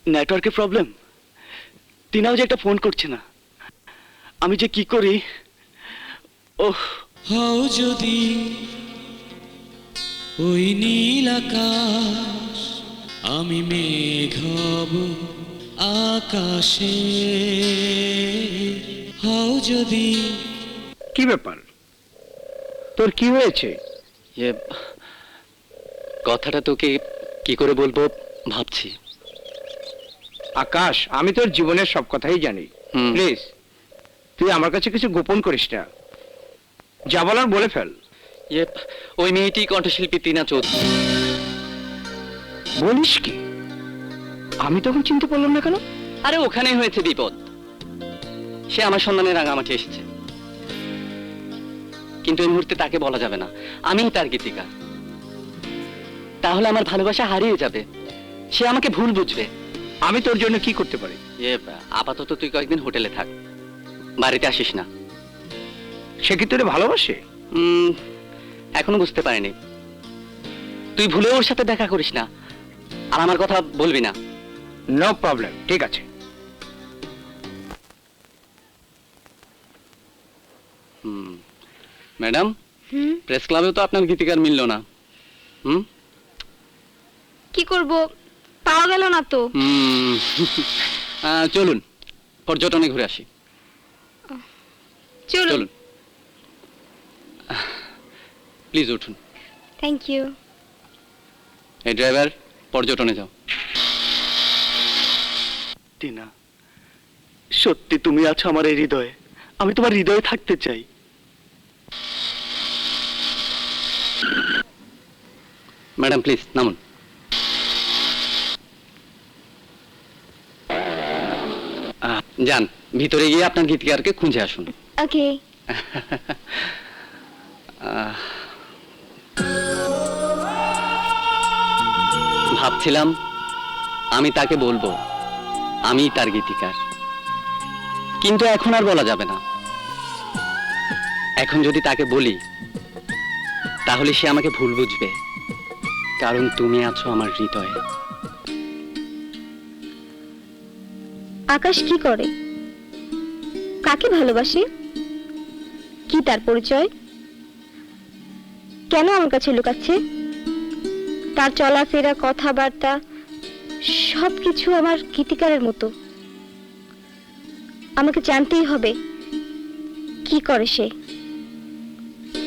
নেটওয়ার্কের প্রবলেম? তিনাও যে একটা ফোন করছে না, আমি যে কি করি। ওহ, হও যদি ওই নীল আকাশ, আমি মেঘ হব আকাশে। হও যদি। কি ব্যাপার, তোর কি হয়েছে? কথাটা তোকে কি করে বলবো ভাবছি। আকাশ, আমি তোর জীবনের সব কথাই জানি। হুম। প্লিজ তুই আমার কাছে কিছু গোপন করিস না, যা বলার বলে ফেল। ওই মেয়েটি কণ্ঠশিল্পী টিনা চৌধুরী। বলিস কি? আমি তখন চিনতে পারলাম না কেন? আরে ওখানে হয়েছে বিপদ। সে আমার সন্ধানে রাঙামাটি এসেছে, কিন্তু এই মুহূর্তে তাকে বলা যাবে না আমিই তার গীতিকা। তাহলে আমার ভালোবাসা হারিয়ে যাবে, সে আমাকে ভুল বুঝবে। আমি তোর জন্য কি করতে পারি? আপাতত তুই কয়েকদিন হোটেলে থাক, বাড়িতে আসিস না। সে কি তোরে ভালোবাসে? এখনো বুঝতে পারিনি। তুই ভুলেও ওর সাথে দেখা করিস না, আর আমার কথা বলবি না। নো প্রবলেম, ঠিক আছে। ম্যাডাম, প্রেস ক্লাবেও তো আপনার গীতিকার মিলল না। কি করব, পাওয়া গেল না তো। চলুন পর্যটনে ঘুরে আসি। চলুন। চলুন প্লিজ উঠুন। Thank you. এই ড্রাইভার, পর্যটনে যাও। টিনা, সত্যি তুমি আছো আমার এই হৃদয়ে, আমি তোমার হৃদয়ে থাকতে চাই। ম্যাডাম প্লিজ নামুন। যান, ভিতরে গিয়ে আপনার গীতিকারকে খুঁজে আসুন। ওকে। ভাবছিলাম আমি তাকে বলবো আমি তার গীতিকার, কিন্তু এখন আর বলা যাবে না। এখন যদি তাকে বলি তাহলে সে আমাকে ভুল বুঝবে, কারণ তুমি আছো আমার হৃদয়ে। আকাশ কি করে, কাকে ভালোবাসে, কি তার পরিচয়, কেন আমার কাছে লুকাচ্ছে? তার চলাফেরা, কথাবার্তা সবকিছু আমার গীতিকারের মতো। আমাকে জানতেই হবে কি করে সে।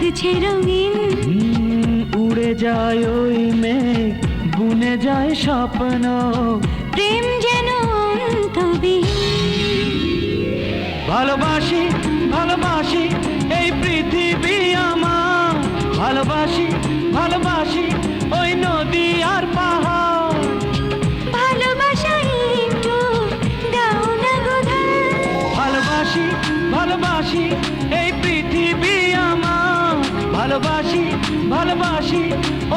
লাগছে রঙিন উড়ে যায় ওই মেঘ বুনে যায় স্বপ্ন প্রেম যেন অন্তবিহীন ভালোবাসি ভালোবাসি এই পৃথিবী আমার ভালোবাসি ভালোবাসি ওই নদী আর পাহাড় ভালোবাসা একটু দাও না গোধান ভালোবাসি ভালোবাসি এই পৃথিবী আমার ভালোবাসি ভালোবাসি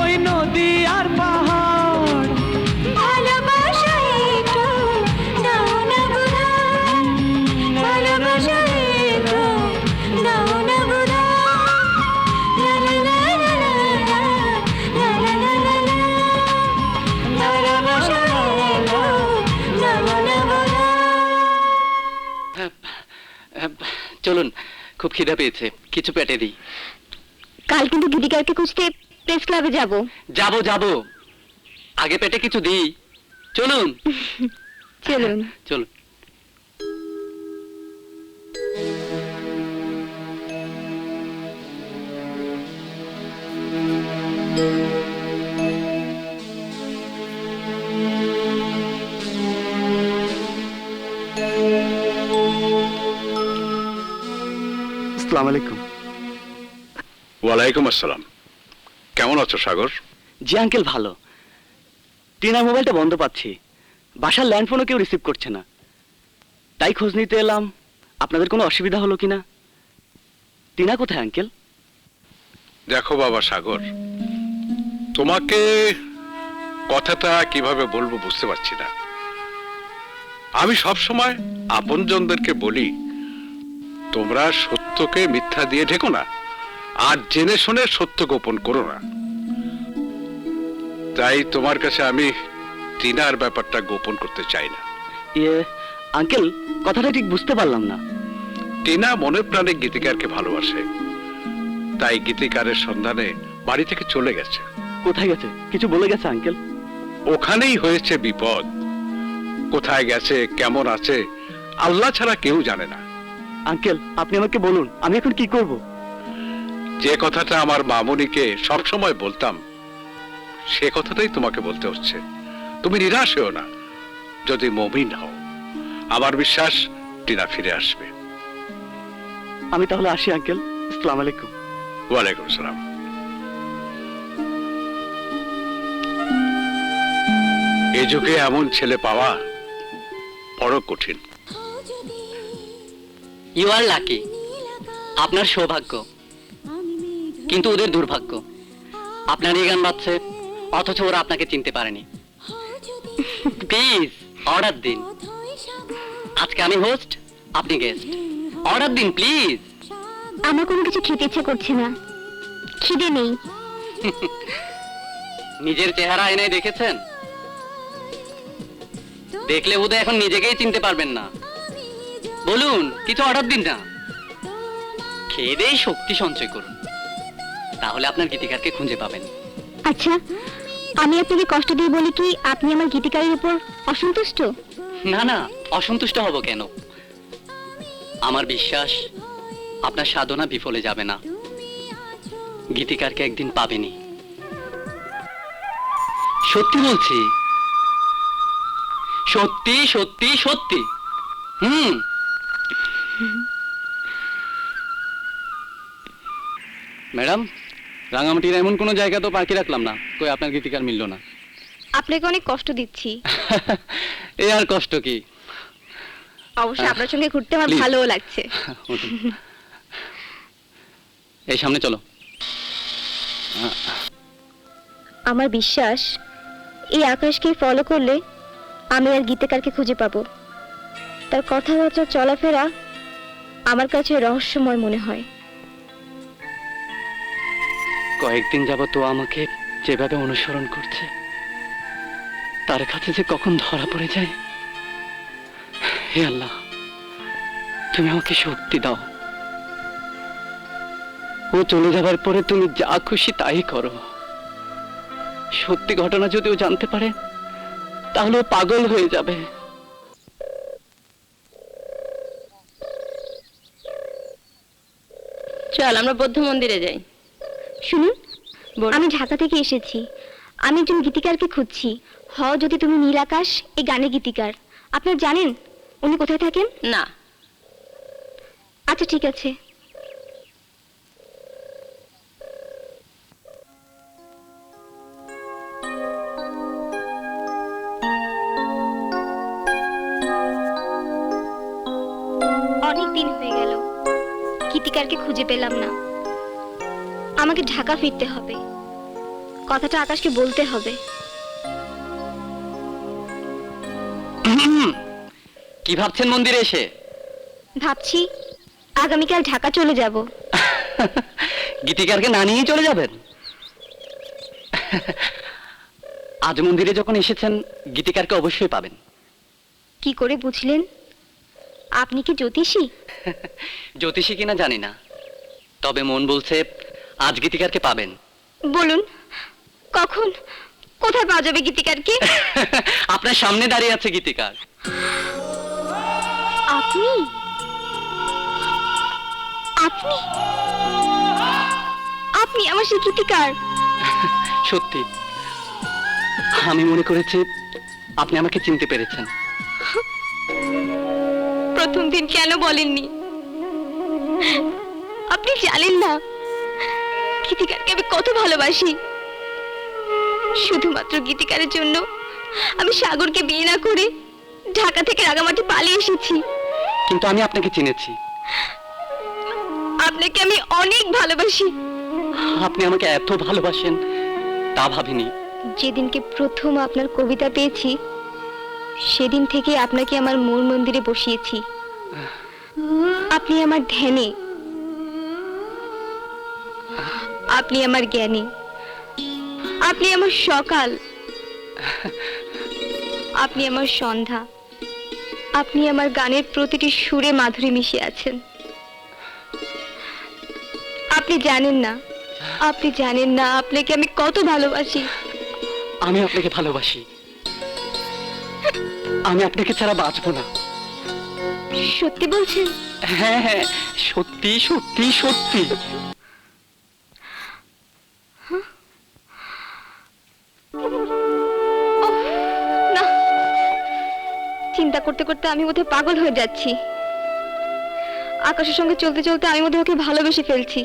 ওই নদী আর পাহাড় ভালোবাসা একটু দাও না গোধান ভালোবাসা একটু দাও না গোধান লা লা লা লা লা লা লা লা লা লা ভালোবাসা একটু দাও না গোধান চলুন, খুব খিদা পেয়েছে, কিছু পেটে দিই। কাল কিন্তু গীতিকারকে খুঁজতে প্রেস ক্লাবে যাব। যাবো যাবো, আগে পেটে কিছু দিই। চলুন চলুন। চলুন। আসসালামু আলাইকুম। ওয়ালাইকুম আসসালাম। কেমন আছো সাগর? জি আঙ্কেল, ভালো। টিনার মোবাইলটা বন্ধ পাচ্ছি, বাসার ল্যান্ডফোনও কেউ রিসিভ করছে না, তাই খোঁজ নিতে এলাম আপনাদের কোনো অসুবিধা হলো কিনা। টিনা কোথায় আঙ্কেল? দেখো বাবা সাগর, তোমাকে কথাটা কিভাবে বলবো বুঝতে পারছি না। আমি সব সময় আপনজনদেরকে বলি, তোমরা সত্যকে মিথ্যা দিয়ে ঢেকো না, আর জেনে শুনে সত্য গোপন করো না। তাই তোমার কাছে আমি টিনার ব্যাপারটা গোপন করতে চাই না। ইয়ে আঙ্কেল, কথাটা ঠিক বুঝতে পারলাম না। টিনা মনে প্রাণে গীতিকারকে ভালোবাসে, তাই গীতিকারের সন্ধানে বাড়ি থেকে চলে গেছে। কোথায় গেছে কিছু বলে গেছে আঙ্কেল? ওখানেই হয়েছে বিপদ। কোথায় গেছে, কেমন আছে, আল্লাহ ছাড়া কেউ জানে না। আঙ্কেল, আপনি আমাকে বলুন, আমি এখন কি করব? যে কথাটা আমার মামুনিকে সবসময় বলতাম, সে কথাটাই তোমাকে বলতে হচ্ছে। তুমি নিরাশ হও না, যদি মমিন হও, আমার বিশ্বাস টিনা ফিরে আসবে। আমি তাহলে আসি আঙ্কেল। আসসালামু আলাইকুম। ওয়ালাইকুম আসসালাম। এ যুগে এমন ছেলে পাওয়া বড় কঠিন। ইউ আর লাকি, আপনার সৌভাগ্য, কিন্তু ওদের দুর্ভাগ্য। আপনার এই গান বাজছে, অথচ ওরা আপনাকে চিনতে পারেনি। প্লিজ অর্ডার দিন। আজকে আমি হোস্ট, আপনি গেস্ট। অর্ডার দিন প্লিজ। আমার কোনো কিছু খেতে ইচ্ছে করছে না, খিদে নেই। নিজের চেহারা আয়নায় দেখেছেন? দেখলে বোধহয় এখন নিজেকেই চিনতে পারবেন না। বলুন, কিছু অর্ডার দিন না। খেয়ে দেই শক্তি সঞ্চয় করুন, তাহলে আপনার গীতিকারকে খুঁজে পাবেন। আচ্ছা, আমি আপনাকে কষ্ট দিয়ে বলি কি আপনি আমার গীতিকারের উপর অসন্তুষ্ট? না না, অসন্তুষ্ট হব কেন? আমার বিশ্বাস আপনার সাধনা বিফলে যাবে না। গীতিকারকে একদিন পাবেনই, সত্যি বলছি, সত্যি সত্যি সত্যি। ম্যাডাম, রাঙামাটির এমন কোনো জায়গা তো পার্কে রাখলাম না, কই আপনার গীতিকার মিললো না। আপনাকে অনেক কষ্ট দিচ্ছি। এ আর কষ্ট কি, অবশ্যই আপনার সঙ্গে ঘুরতে আমার Please. ভালোও লাগছে। এই সামনে চলো। আমার বিশ্বাস এই আকাশকে ফলো করলে আমি আর গীতিকারকে খুঁজে পাবো। তার কথাবার্তা চলাফেরা আমার কাছে রহস্যময় মনে হয়। কয়েকদিন যাবত ও আমাকে যেভাবে অনুসরণ করছে, তার কাছে যে কখন ধরা পড়ে যায়। হে আল্লাহ, তুমি আমাকে শক্তি দাও। ও চলে যাবার পরে তুমি যা খুশি তাই করো। সত্যি ঘটনা যদি ও জানতে পারে, তাহলে ও পাগল হয়ে যাবে। চল আমরা বৌদ্ধ মন্দিরে যাই। শুনুন, বল। আমি ঢাকা থেকে এসেছি। আমি একজন গীতিকারকে খুঁজছি। যদি তুমি নীল আকাশ, এই গানের গীতিকার। আপনারা জানেন উনি কোথায় থাকেন? না। আচ্ছা ঠিক আছে। অনেক দিন হয়ে গেল গীতিকারকে খুঁজে পেলাম না। আমাকে ঢাকা ফিরতে হবে, কথাটা আকাশকে বলতে হবে। কি ভাবছেন মন্দিরে এসে? ভাবছি আগামীকাল ঢাকা চলে যাব। গীতিকারকে না নিয়েই চলে যাবেন? আজ মন্দিরে যখন এসেছেন, গীতিকারকে অবশ্যই পাবেন। কি করে বুঝলেন? আপনি কি জ্যোতিষী? জ্যোতিষী কিনা জানি না, তবে মন বলছে আজ গীতিকারকে পাবেন। বলুন কখন, কোথায় পাওয়া যাবে গীতিকারকে? আপনার সামনে দাঁড়িয়ে আছে গীতিকার। আপনি আপনি আপনি আমার সেই গীতিকার? সত্যি, আমি মনে করেছি আপনি আমাকে চিনতে পেরেছেন। প্রথম দিন কেন বলেননি? আপনি জানেন না গীতিকারকে আমি কত ভালোবাসি। শুধুমাত্র গীতিকারের জন্য আমি সাগরকে বিয়ে না করে ঢাকা থেকে রাঙামাটি পালিয়ে এসেছি। কিন্তু আমি আপনাকে চিনেছি। আপনাকে আমি অনেক ভালোবাসি। আপনি আমাকে এত ভালোবাসেন তা ভাবিনি। যেদিনকে প্রথম আপনার কবিতা পেয়েছি, সেদিন থেকে আপনাকে আমার মূল মন্দিরে বসিয়েছি। আপনি আমার ধ্যানে, আপনি আমার জ্ঞানে, আপনি আমার সকাল, আপনি আমার সন্ধ্যা, আপনি আমার গানের প্রতিটি সুরে মাধুরী মিশে আছেন। আপনি জানেন না, আপনি জানেন না আপনাকে আমি কত ভালোবাসি। আমি আপনাকে ভালোবাসি। আমি আপনাকে ছাড়া বাঁচবো না। সত্যি বলছেন? হ্যাঁ হ্যাঁ, সত্যি সত্যি সত্যি। না, চিন্তা করতে করতে আমি বোধহয় পাগল হয়ে যাচ্ছি। আকাশের সঙ্গে চলতে চলতে আমি বোধহয় ওকে ভালোবেসে ফেলছি।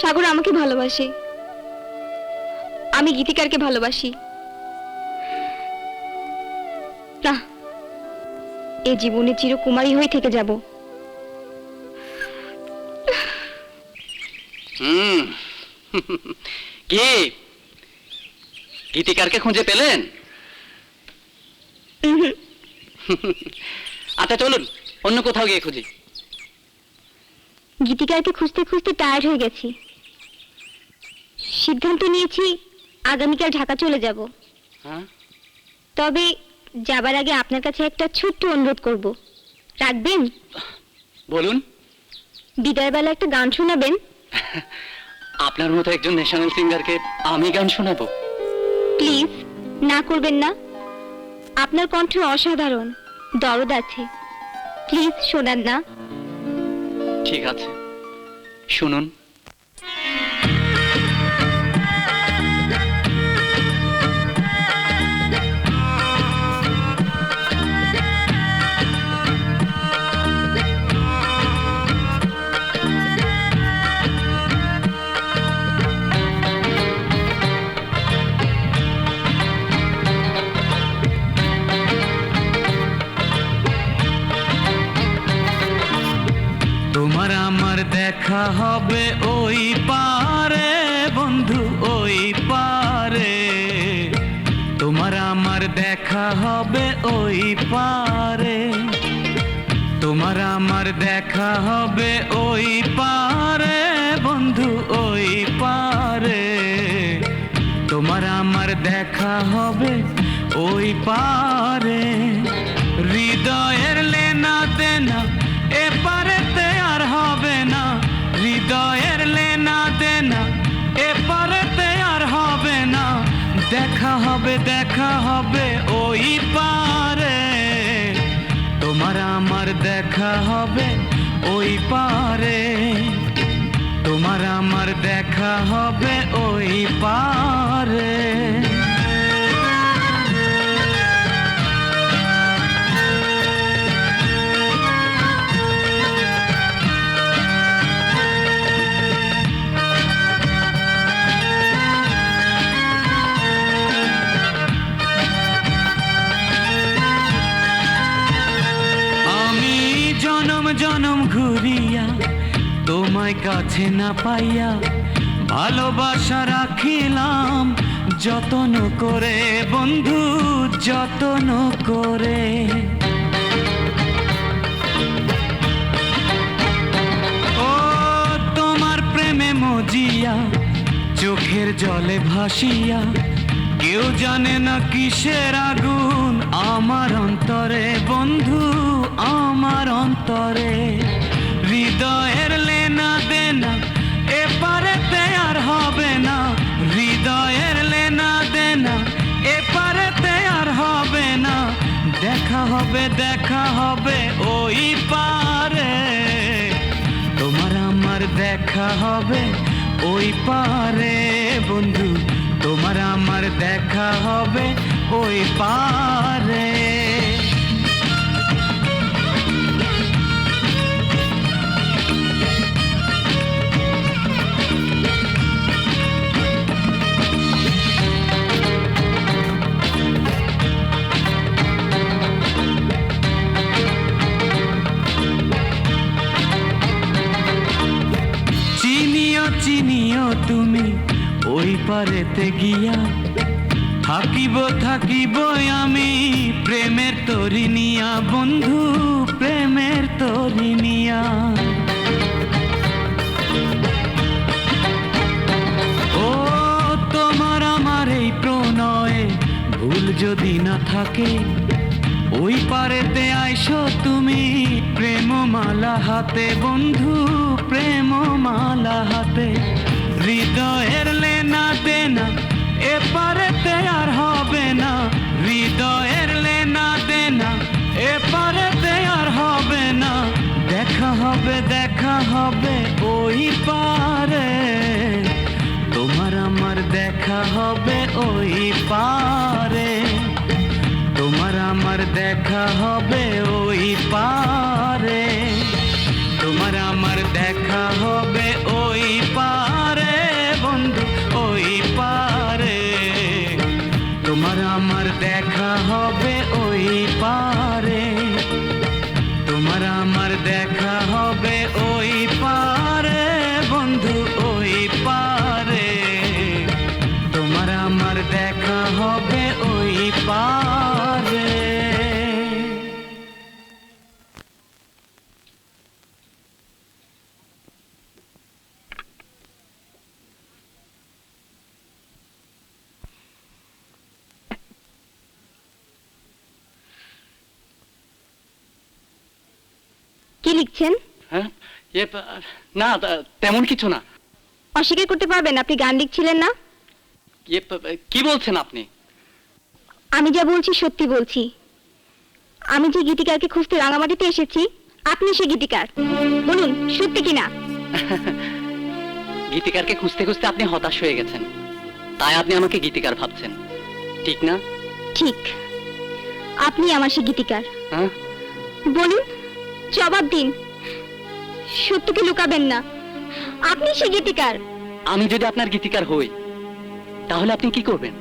সাগর আমাকে ভালোবাসে, আমি গীতিকারকে ভালোবাসি। না, এ জীবনে চিরকুমারী হয়ে থেকে যাব। কি গীতিকারকে খুঁজে পেলেন? আচ্ছা চলুন অন্য কোথাও গিয়ে খুঁজি। গীতিকারকে খুঁজতে খুঁজতে টায়ার্ড হয়ে গেছি। সিদ্ধান্ত নিয়েছি আগামীকাল ঢাকা চলে যাব। হ্যাঁ, তবে যাবার আগে আপনার কাছে একটা ছোট্ট অনুরোধ করব, রাখবেন? বলুন। বিদায় বেলা একটা গান শোনাবেন? আপনার মতো একজন ন্যাশনাল সিঙ্গারকে আমি গান শোনাবো? প্লিজ, না করবেন না। আপনার কণ্ঠ অসাধারণ, দরদ আছে। প্লিজ শোনান না। ঠিক আছে, শুনুন। তোমার আমার দেখা হবে ওই পারে বন্ধু, ওই পারে। তোমার আমার দেখা হবে ওই পারে। তোমার আমার দেখা হবে ওই পারে বন্ধু, ওই পারে। তোমার আমার দেখা হবে ওই পারে। হৃদয়ের লেনা দেনা এপারেতে আর হবে না। হৃদয়ের লেনা দেনা এপারেতে আর হবে না। দেখা হবে, দেখা হবে ওই পারে। তোমার আমার দেখা হবে ওই পারে। তোমার আমার দেখা হবে ওই পারে। আমি জনম জনম ঘুরিয়া তোমায় কাছে না পাইয়া ভালোবাসা রাখিলাম যতন করে বন্ধু, যতন করে। ও তোমার প্রেমে মজিয়া চোখের জলে ভাসিয়া কেউ জানে না কিসের আগুন আমার অন্তরে বন্ধু, আমার অন্তরে। হৃদয়ের লেনা দেনা এপারেতে আর হবে না, হৃদয়ের লেনা দেনা এপারেতে আর হবে না। দেখা হবে, দেখা হবে ওই পারে। তোমার আমার দেখা হবে ওই পারে বন্ধু, তোমার আমার দেখা হবে ওই পারে। চিনিও চিনিও তুমি ওই পারেতে গিয়া, থাকিব থাকিব আমি প্রেমের তরি নিয়া বন্ধু, প্রেমের তরি নিয়া। ও তোমার আমার এই প্রণয়ে ভুল যদি না থাকে, ওই পারেতে আইসো তুমি প্রেমমালা হাতে বন্ধু, প্রেমমালা হাতে। হৃদয়ের লেনা দেনা এপারেতে আর হবে না, হৃদয়ের লেনা দেনা এপারেতে আর হবে না। দেখা হবে, দেখা হবে ওই পারে। তোমার আমার দেখা হবে ওই পারে। তোমার আমার দেখা হবে ওই পারে। তোমার আমার দেখা হবে ওই পারে বন্ধু, ওই পারে। তোমার আমার দেখা হবে ওই পারে। তোমার আমার দেখা হবে ওই পারে বন্ধু, ওই পারে। তোমার আমার দেখা হবে ওই পারে। কি লিখছেন? হ্যাঁ না তেমন কিছু না। অস্বীকার করতে পারবেন আপনি গান লিখছিলেন না? কি বলছেন আপনি? আমি যা বলছি সত্যি বলছি। আমি যে গীতিকারকে খুঁজতে রাঙামাটিতে এসেছি, আপনি সে গীতিকার। বলুন সত্যি কিনা? গীতিকারকে খুঁজতে খুঁজতে আপনি হতাশ হয়ে গেছেন, তাই আপনি আমাকে গীতিকার ভাবছেন, ঠিক না? ঠিক, আপনি আমার সে গীতিকার। হ্যাঁ বলুন, জবাব দিন, সত্যকে লুকাবেন না। আপনি সে গীতিকার। আমি যদি আপনার গীতিকার হই তাহলে আপনি কি করবেন?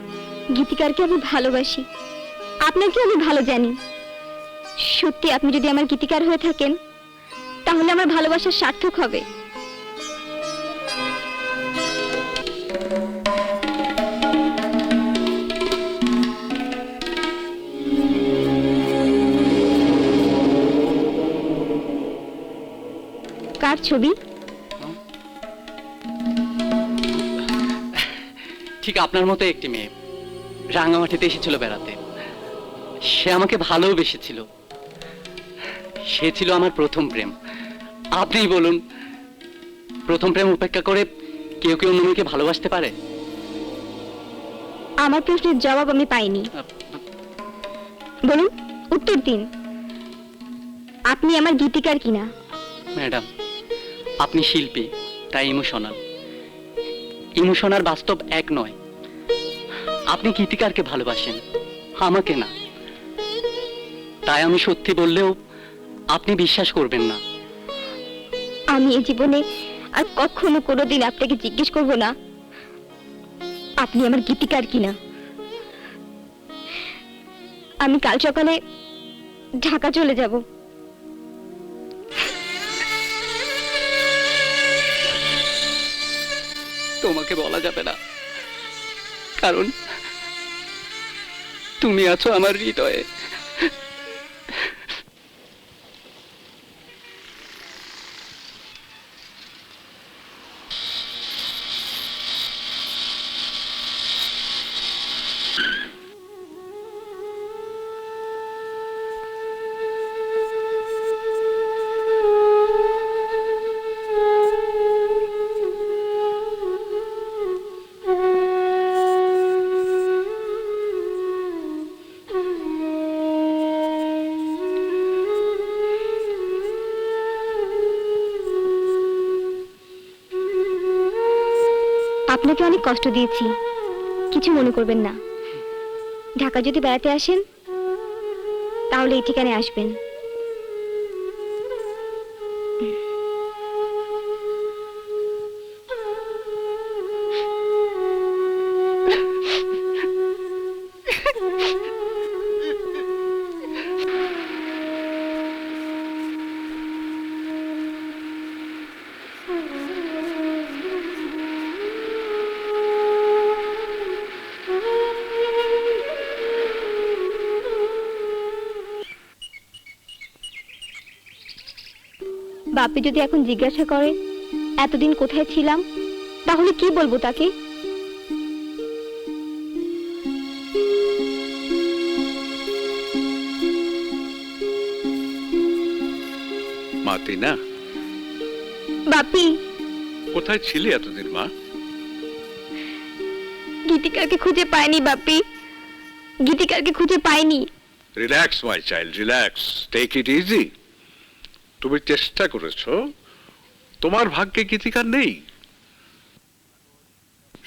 গীতিকারকে আমি ভালোবাসি, আপনাকে আমি ভালো জানি। সত্যি আপনি যদি আমার গীতিকার হয়ে থাকেন তাহলে আমার ভালোবাসা সার্থক হবে। কার ছবি? ঠিক আপনার মতো একটি মেয়ে রাঙামাটিতে এসেছিল বেড়াতে। সে আমাকে ভালোবেসেছিল। সে ছিল আমার প্রথম প্রেম। আপনিই বলুন, প্রথম প্রেম উপেক্ষা করে কেউ কেউ অন্য মেয়েকে ভালোবাসতে পারে? আমার প্রশ্নের জবাব আমি পাইনি। বলুন, উত্তর দিন, আপনি আমার গীতিকার কিনা? ম্যাডাম, আপনি শিল্পী, তাই ইমোশনাল। ইমোশন আর বাস্তব এক নয়। আপনি গীতিকারকে ভালোবাসেন, আমাকে না। তাই আমি সত্যি বললেও আপনি বিশ্বাস করবেন না। আমি এই জীবনে আর কখনো কোনোদিন আপনাকে জিজ্ঞেস করব না আপনি আমার গীতিকার কিনা। আমি কাল সকালে ঢাকা চলে যাব। তোমাকে বলা যাবে না, কারণ তুমি আছো আমার হৃদয়ে। আপনাকে অনেক কষ্ট দিয়েছি, কিছু মনে করবেন না। ঢাকা যদি বেড়াতে আসেন তাহলে এই ঠিকানায় আসবেন। বাপি যদি এখন জিজ্ঞাসা করে এতদিন কোথায় ছিলাম, তাহলে কি বলবো তাকে? মাতিনা, বাপি, কোথায় ছিলি এতদিন মা? গীতিকারকে খুঁজে পাইনি বাপি, গীতিকারকে খুঁজে পাইনি। Relax my child, relax, take it easy. তুমি চেষ্টা করেছো, তোমার ভাগ্যে গীতিকার নেই।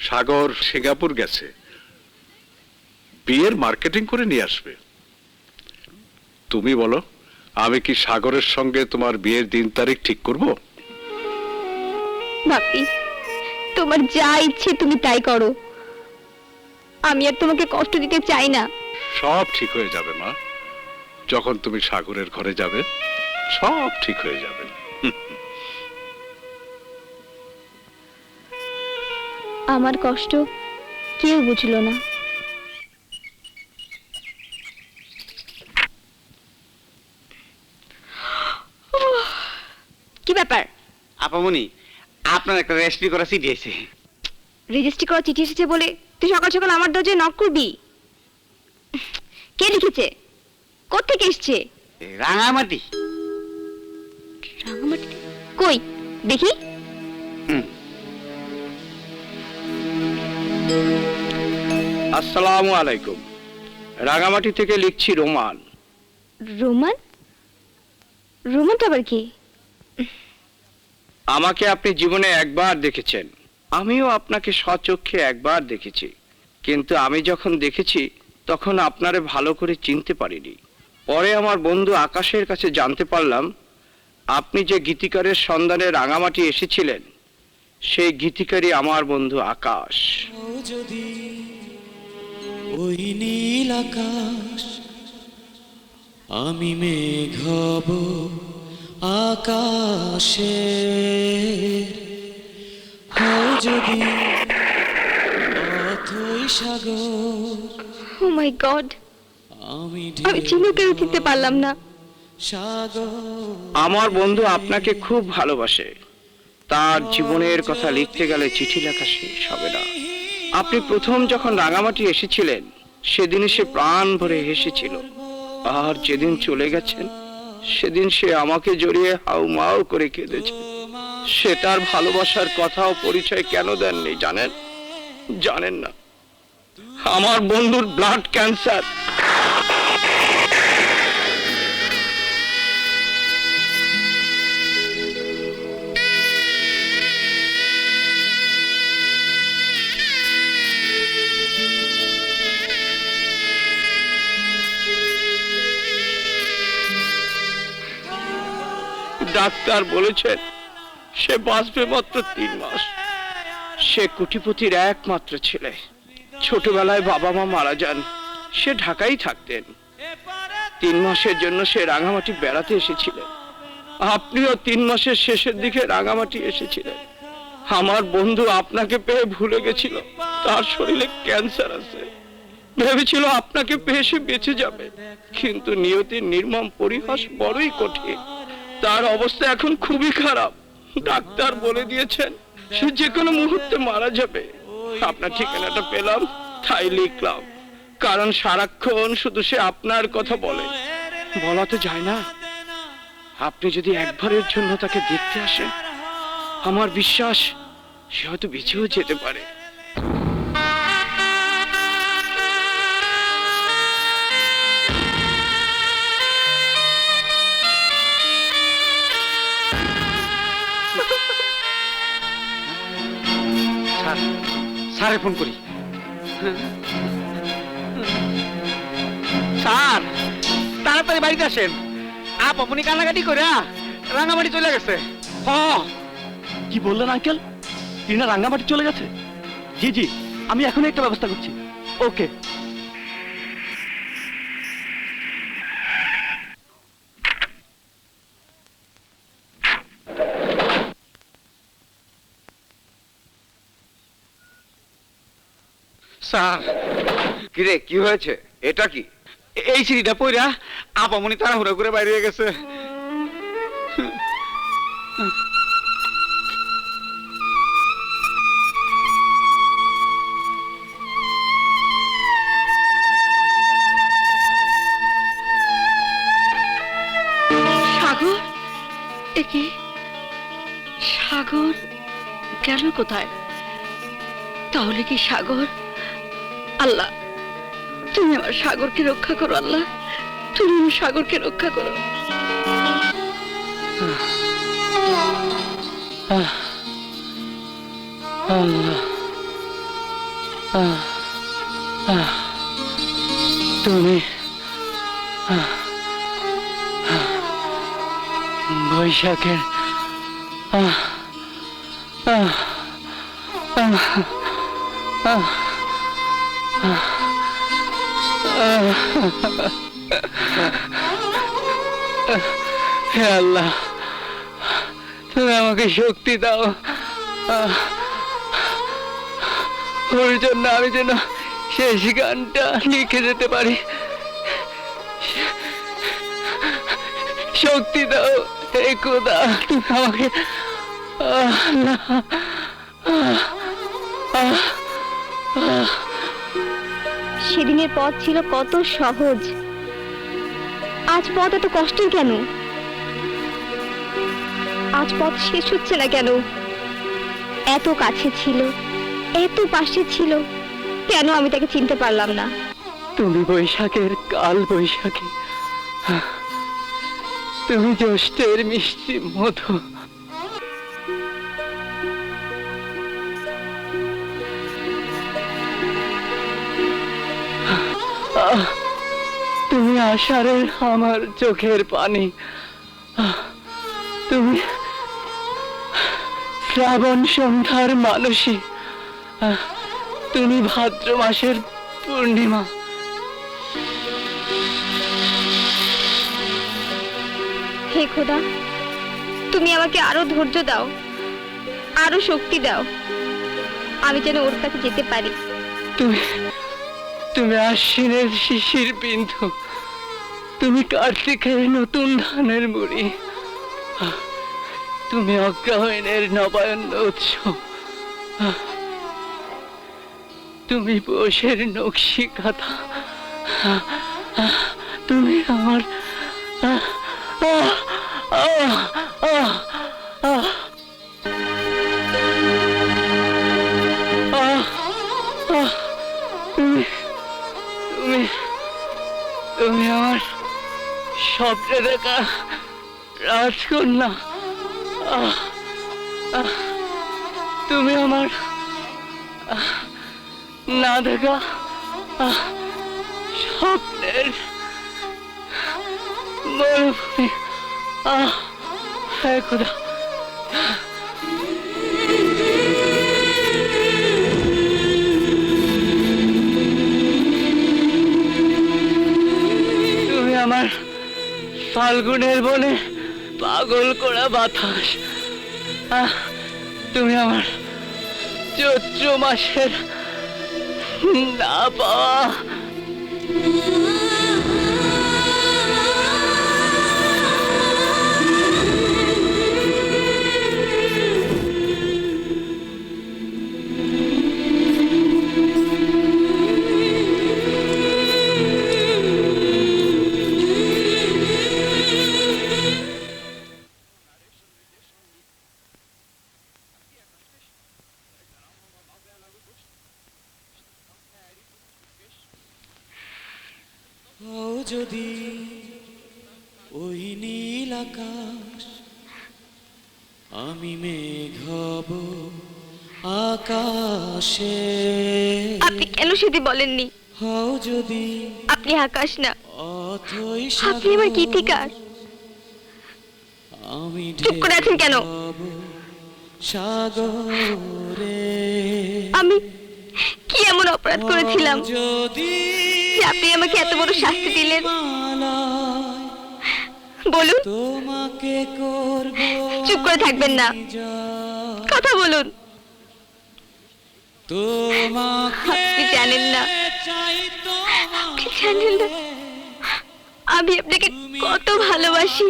সাগর সিঙ্গাপুর গেছে, বিয়ের মার্কেটিং করে নিয়ে আসবে। তুমি বলো, আমি কি সাগরের সঙ্গে তোমার বিয়ের দিন তারিখ ঠিক করব? বাপি, তোমার যা ইচ্ছে তুমি তাই করো, আমি আর তোমাকে কষ্ট দিতে চাই না। সব ঠিক হয়ে যাবে মা, যখন তুমি সাগরের ঘরে যাবে সব ঠিক হয়ে যাবে। আমার কষ্ট কেউ বুঝলো না। কি ব্যাপার? আপামনি, আপনার একটা রেজিস্ট্রি করা চিঠি এসেছে। রেজিস্ট্রি করা চিঠি এসেছে বলে তুই সকাল সকাল আমার দরজায় নক করবি? কে লিখেছে? কোত্থেকে এসছে? রাঙামাটি। রাঙামাটি? কই দেখি। আসসালামু আলাইকুম, রাঙামাটি থেকে লিখছি রোমান। রোমান? রোমানটা আবার কি? আমাকে আপনি জীবনে একবার দেখেছেন, আমিও আপনাকে স্বচক্ষে একবার দেখেছি, কিন্তু আমি যখন দেখেছি তখন আপনারে ভালো করে চিনতে পারিনি। পরে আমার বন্ধু আকাশের কাছে জানতে পারলাম আপনি যে গীতিকারের সন্ধানে রাঙামাটি এসেছিলেন, সেই গীতিকারই আমার বন্ধু আকাশ। যদি ওই নীল আকাশ, আমি মেঘ হব আকাশে, যদি অথই সাগর, ও মাই গড, আমি আমি চিনুকেও চিনতে পারলাম না। সাগর। আমার বন্ধু আপনাকে খুব ভালোবাসে, তার জীবনের কথা লিখতে গেলে চিঠি লেখা শেষ হবে না। আপনি প্রথম যখন রাঙামাটি এসেছিলেন সেদিন সে প্রাণ ভরে হেসেছিল, আর যেদিন চলে গেছেন সেদিন সে আমাকে জড়িয়ে হাউমাউ করে কেঁদেছে। সে তার ভালোবাসার কথা ও পরিচয় কেন দেননি জানেন? জানেন না, আমার বন্ধুর ব্লাড ক্যান্সার। ডাক্তার বলেছেন সে বাঁচবে মাত্র 3 মাস। সে কোটিপতির একমাত্র ছেলে। ছোটবেলায় বাবা মা মারা যান, সে ঢাকায় থাকতেন। 3 মাসের জন্য সে রাঙামাটি বেড়াতে এসেছিলেন। আপনিও 3 মাসের শেষের দিকে রাঙামাটি এসেছিলেন। আমার বন্ধু আপনাকে পেয়ে ভুলে গেছিল তার শরীরে ক্যান্সার আছে। ভেবেছিল আপনাকে পেয়ে সে বেঁচে যাবে, কিন্তু নিয়তির নির্মম পরিহাস বড়ই কঠিন। তার অবস্থা এখন খুবই খারাপ। ডাক্তার বলে দিয়েছেন সে যে কোনো মুহূর্তে মারা যাবে। আপনার ঠিকানাটা পেলাম, তাই লিখলাম। কারণ সারাক্ষণ শুধু সে আপনার কথা বলে। বলা তো যায় না। আপনি যদি একবারের জন্য তাকে দেখতে আসেন, আমার বিশ্বাস সে হয়তো বেঁচেও যেতে পারে। স্যারে ফোন করি। স্যার, তাড়াতাড়ি বাড়িতে আসেন। আপনি কান্নাকাটি করে রাঙামাটি চলে গেছে। কি বললেন আঙ্কেল? টিনা রাঙ্গামাটি চলে গেছে? জি জি, আমি এখনই একটা ব্যবস্থা করছি। ওকে। স্যার, কিরে, কি হয়েছে? এটা কি? এই সিঁড়িটা পইরা আপামনি তাড়াহুড়া করে বাইরে গেছে। সাগর, একে সাগর গেল কোথায়? তাহলে কি সাগর? আল্লাহ, তুমি আমার সাগরকে রক্ষা করো। আল্লাহ, তুমি আমার সাগরকে রক্ষা করো। তুমি বৈশাখের হে আল্লাহ, তুমি আমাকে শক্তি দাও। ওর জন্য আমি যেন শেষ গানটা লিখে যেতে পারি। শক্তি দাও হে খোদা, তুমি আমাকে। সেদিনের পথ ছিল কত সহজ, আজ পথ এত কষ্টের কেন? আজ পথ শেষ হচ্ছে না কেন? এত কাছে ছিল, এত পাশে ছিল, কেন আমি তাকে চিনতে পারলাম না? তুমি বৈশাখের কাল বৈশাখী, তুমি জ্যৈষ্ঠের মিষ্টি মধু। তুমি আষাঢ়ের আমার চোখের পানি, তুমি শ্রাবণ সন্ধ্যার মানসী, তুমি ভাদ্র মাসের পূর্ণিমা। হে খোদা, তুমি আমাকে আরো ধৈর্য দাও, আরো শক্তি দাও, আমি যেন ওর কাছে যেতে পারি। তুমি আশ্বিনের শিশির বিন্দু, তুমি কার্তিকের নতুন ধানের মুড়ি, তুমি অগ্রহায়ণের নবায়ন উৎসব, তুমি পৌষের নকশি কাঁথা, তুমি আমার তুমি আমার স্বপ্নে দেখা রাজকন্যা, তুমি আমার না দেখা স্বপ্নের মরুভূমি। হ্যাঁ খোদা। তুমি আমার ফাল্গুনের বনে পাগল করা বাতাস, তুমি আমার চৈত্র মাসের না পাওয়া যদি ওই নীল আকাশ, আমি মেঘ হব আকাশে। আপনি কেন সেটি বলেননি? হও যদি আপনি আকাশ না, অথই আপনি আমার গীতিকার। আমি চুপ করে আছেন কেন? সাগরে আমি কি এমন অপরাধ করেছিলাম যদি যে আপনি আমাকে এত বড় শাস্তি দিলেন? বলুন। তোমাকে করব। চুপ করে থাকবেন না, কথা বলুন। আপনি জানেন না, আপনি জানেন না আমি আপনাকে কত ভালোবাসি।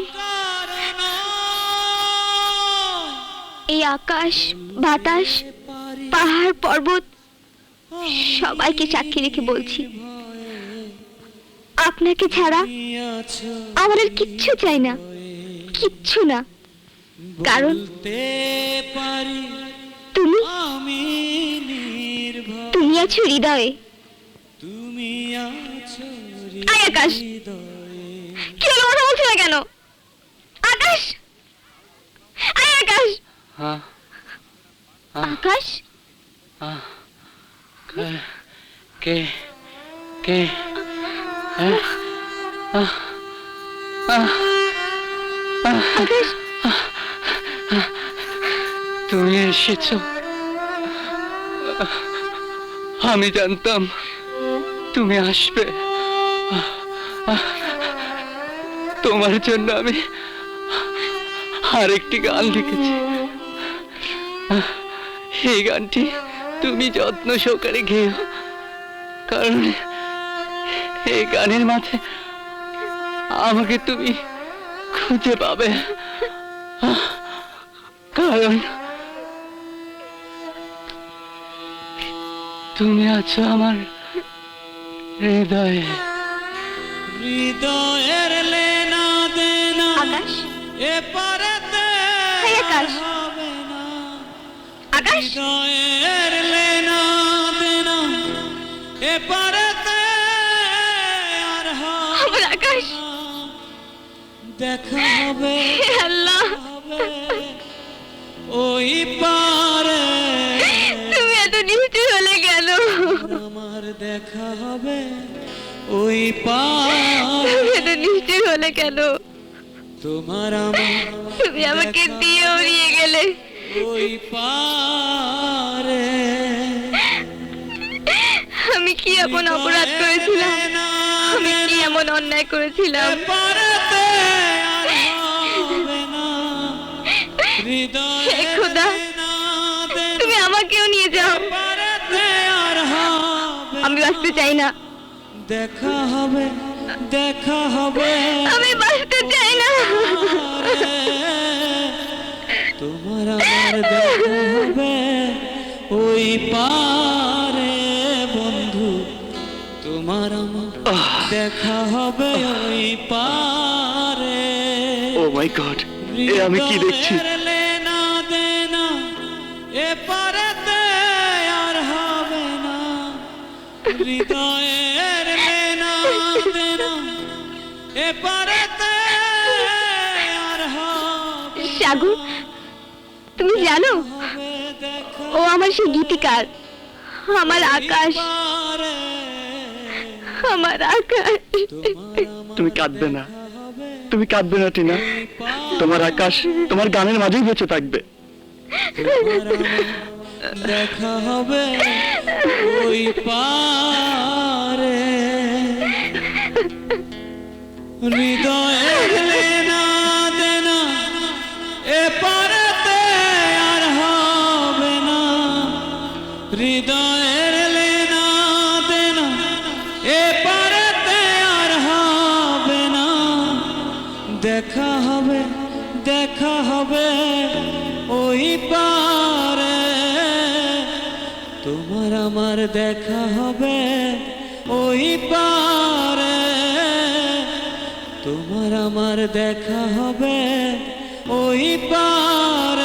এই আকাশ, বাতাস, পাহাড়, পর্বত সবাইকে সাক্ষী রেখে বলছি, আপনাকে ছাড়া আমার আর কিচ্ছু চাই না, কিচ্ছু না। কারণ তুমি তুমি আছো হৃদয়ে। আয় আকাশ, কি হলো, কথা বলছো না কেন? আকাশ, আয় আকাশ। আকাশ, কে কে আকাশ, তুমি এসেছো। আমি জানতাম তুমি আসবে। তোমার জন্য আমি আরেকটি গান লিখেছি। এই গানটি তুমি যত্ন সহকারে গেও, কারণ এই গানের মাঝে আমাকে তুমি খুঁজে পাবে। কারণ তুমি আছো আমার হৃদয়ে। হৃদয়ের লেনা দেনা আকাশ, এপারেতে হাই আকাশ, হবে না। আকাশ, হৃদয়ের লেনা দেনা এপারেতে আর আমার আকাশ। দেখা হবে হে আল্লাহ, ওই পারে তুমি এত নিষ্ঠুর হলে কেন? আমার দেখা হবে ওই পারে। তুমি এত নিষ্ঠুর হলে কেন? তোমার আমার তুমি আমাকে দিয়ে উড়িয়ে গেলে। ওই পারে আমি কি এমন অপরাধ করেছিলাম? আমি কি এমন অন্যায় করেছিলাম? পারেতে আর হবে না। হে খোদা, তুমি আমাকেও নিয়ে যাও। পারেতে আর হবে আমি বাঁচতে চাই না, দেখা হবে, দেখা হবে আমি বাঁচতে চাই না। তোমার আমার দেখা হবে ওই পারে বন্ধু। তোমার আমার দেখা হবে ওই পারে। ও মাই গড, এ আমি কি দেখছি? হৃদয়ের লেনা দেনা এপারেতে আর হবে না। হৃদয়ের লেনা দেনা এপারেতে আর হবে সাগর, তুমি জানো ও আমার সেই গীতিকার, আমার আকাশ, আমার আকাশ। তুমি কাঁদবে না, তুমি কাঁদবে না টিনা। তোমার আকাশ তোমার গানের মাঝেই বেঁচে থাকবে। তোমার আমার দেখা হবে ওই পারে, হৃদয়ের লেনা দেনা এপারেতে আর হবে না, হৃদয়ের লেনা দেনা এপারেতে আর হবে না, দেখা হবে ওই পারে, তোমার আমার দেখা হবে ওই পারে, তোমার আমার দেখা হবে ওই পারে।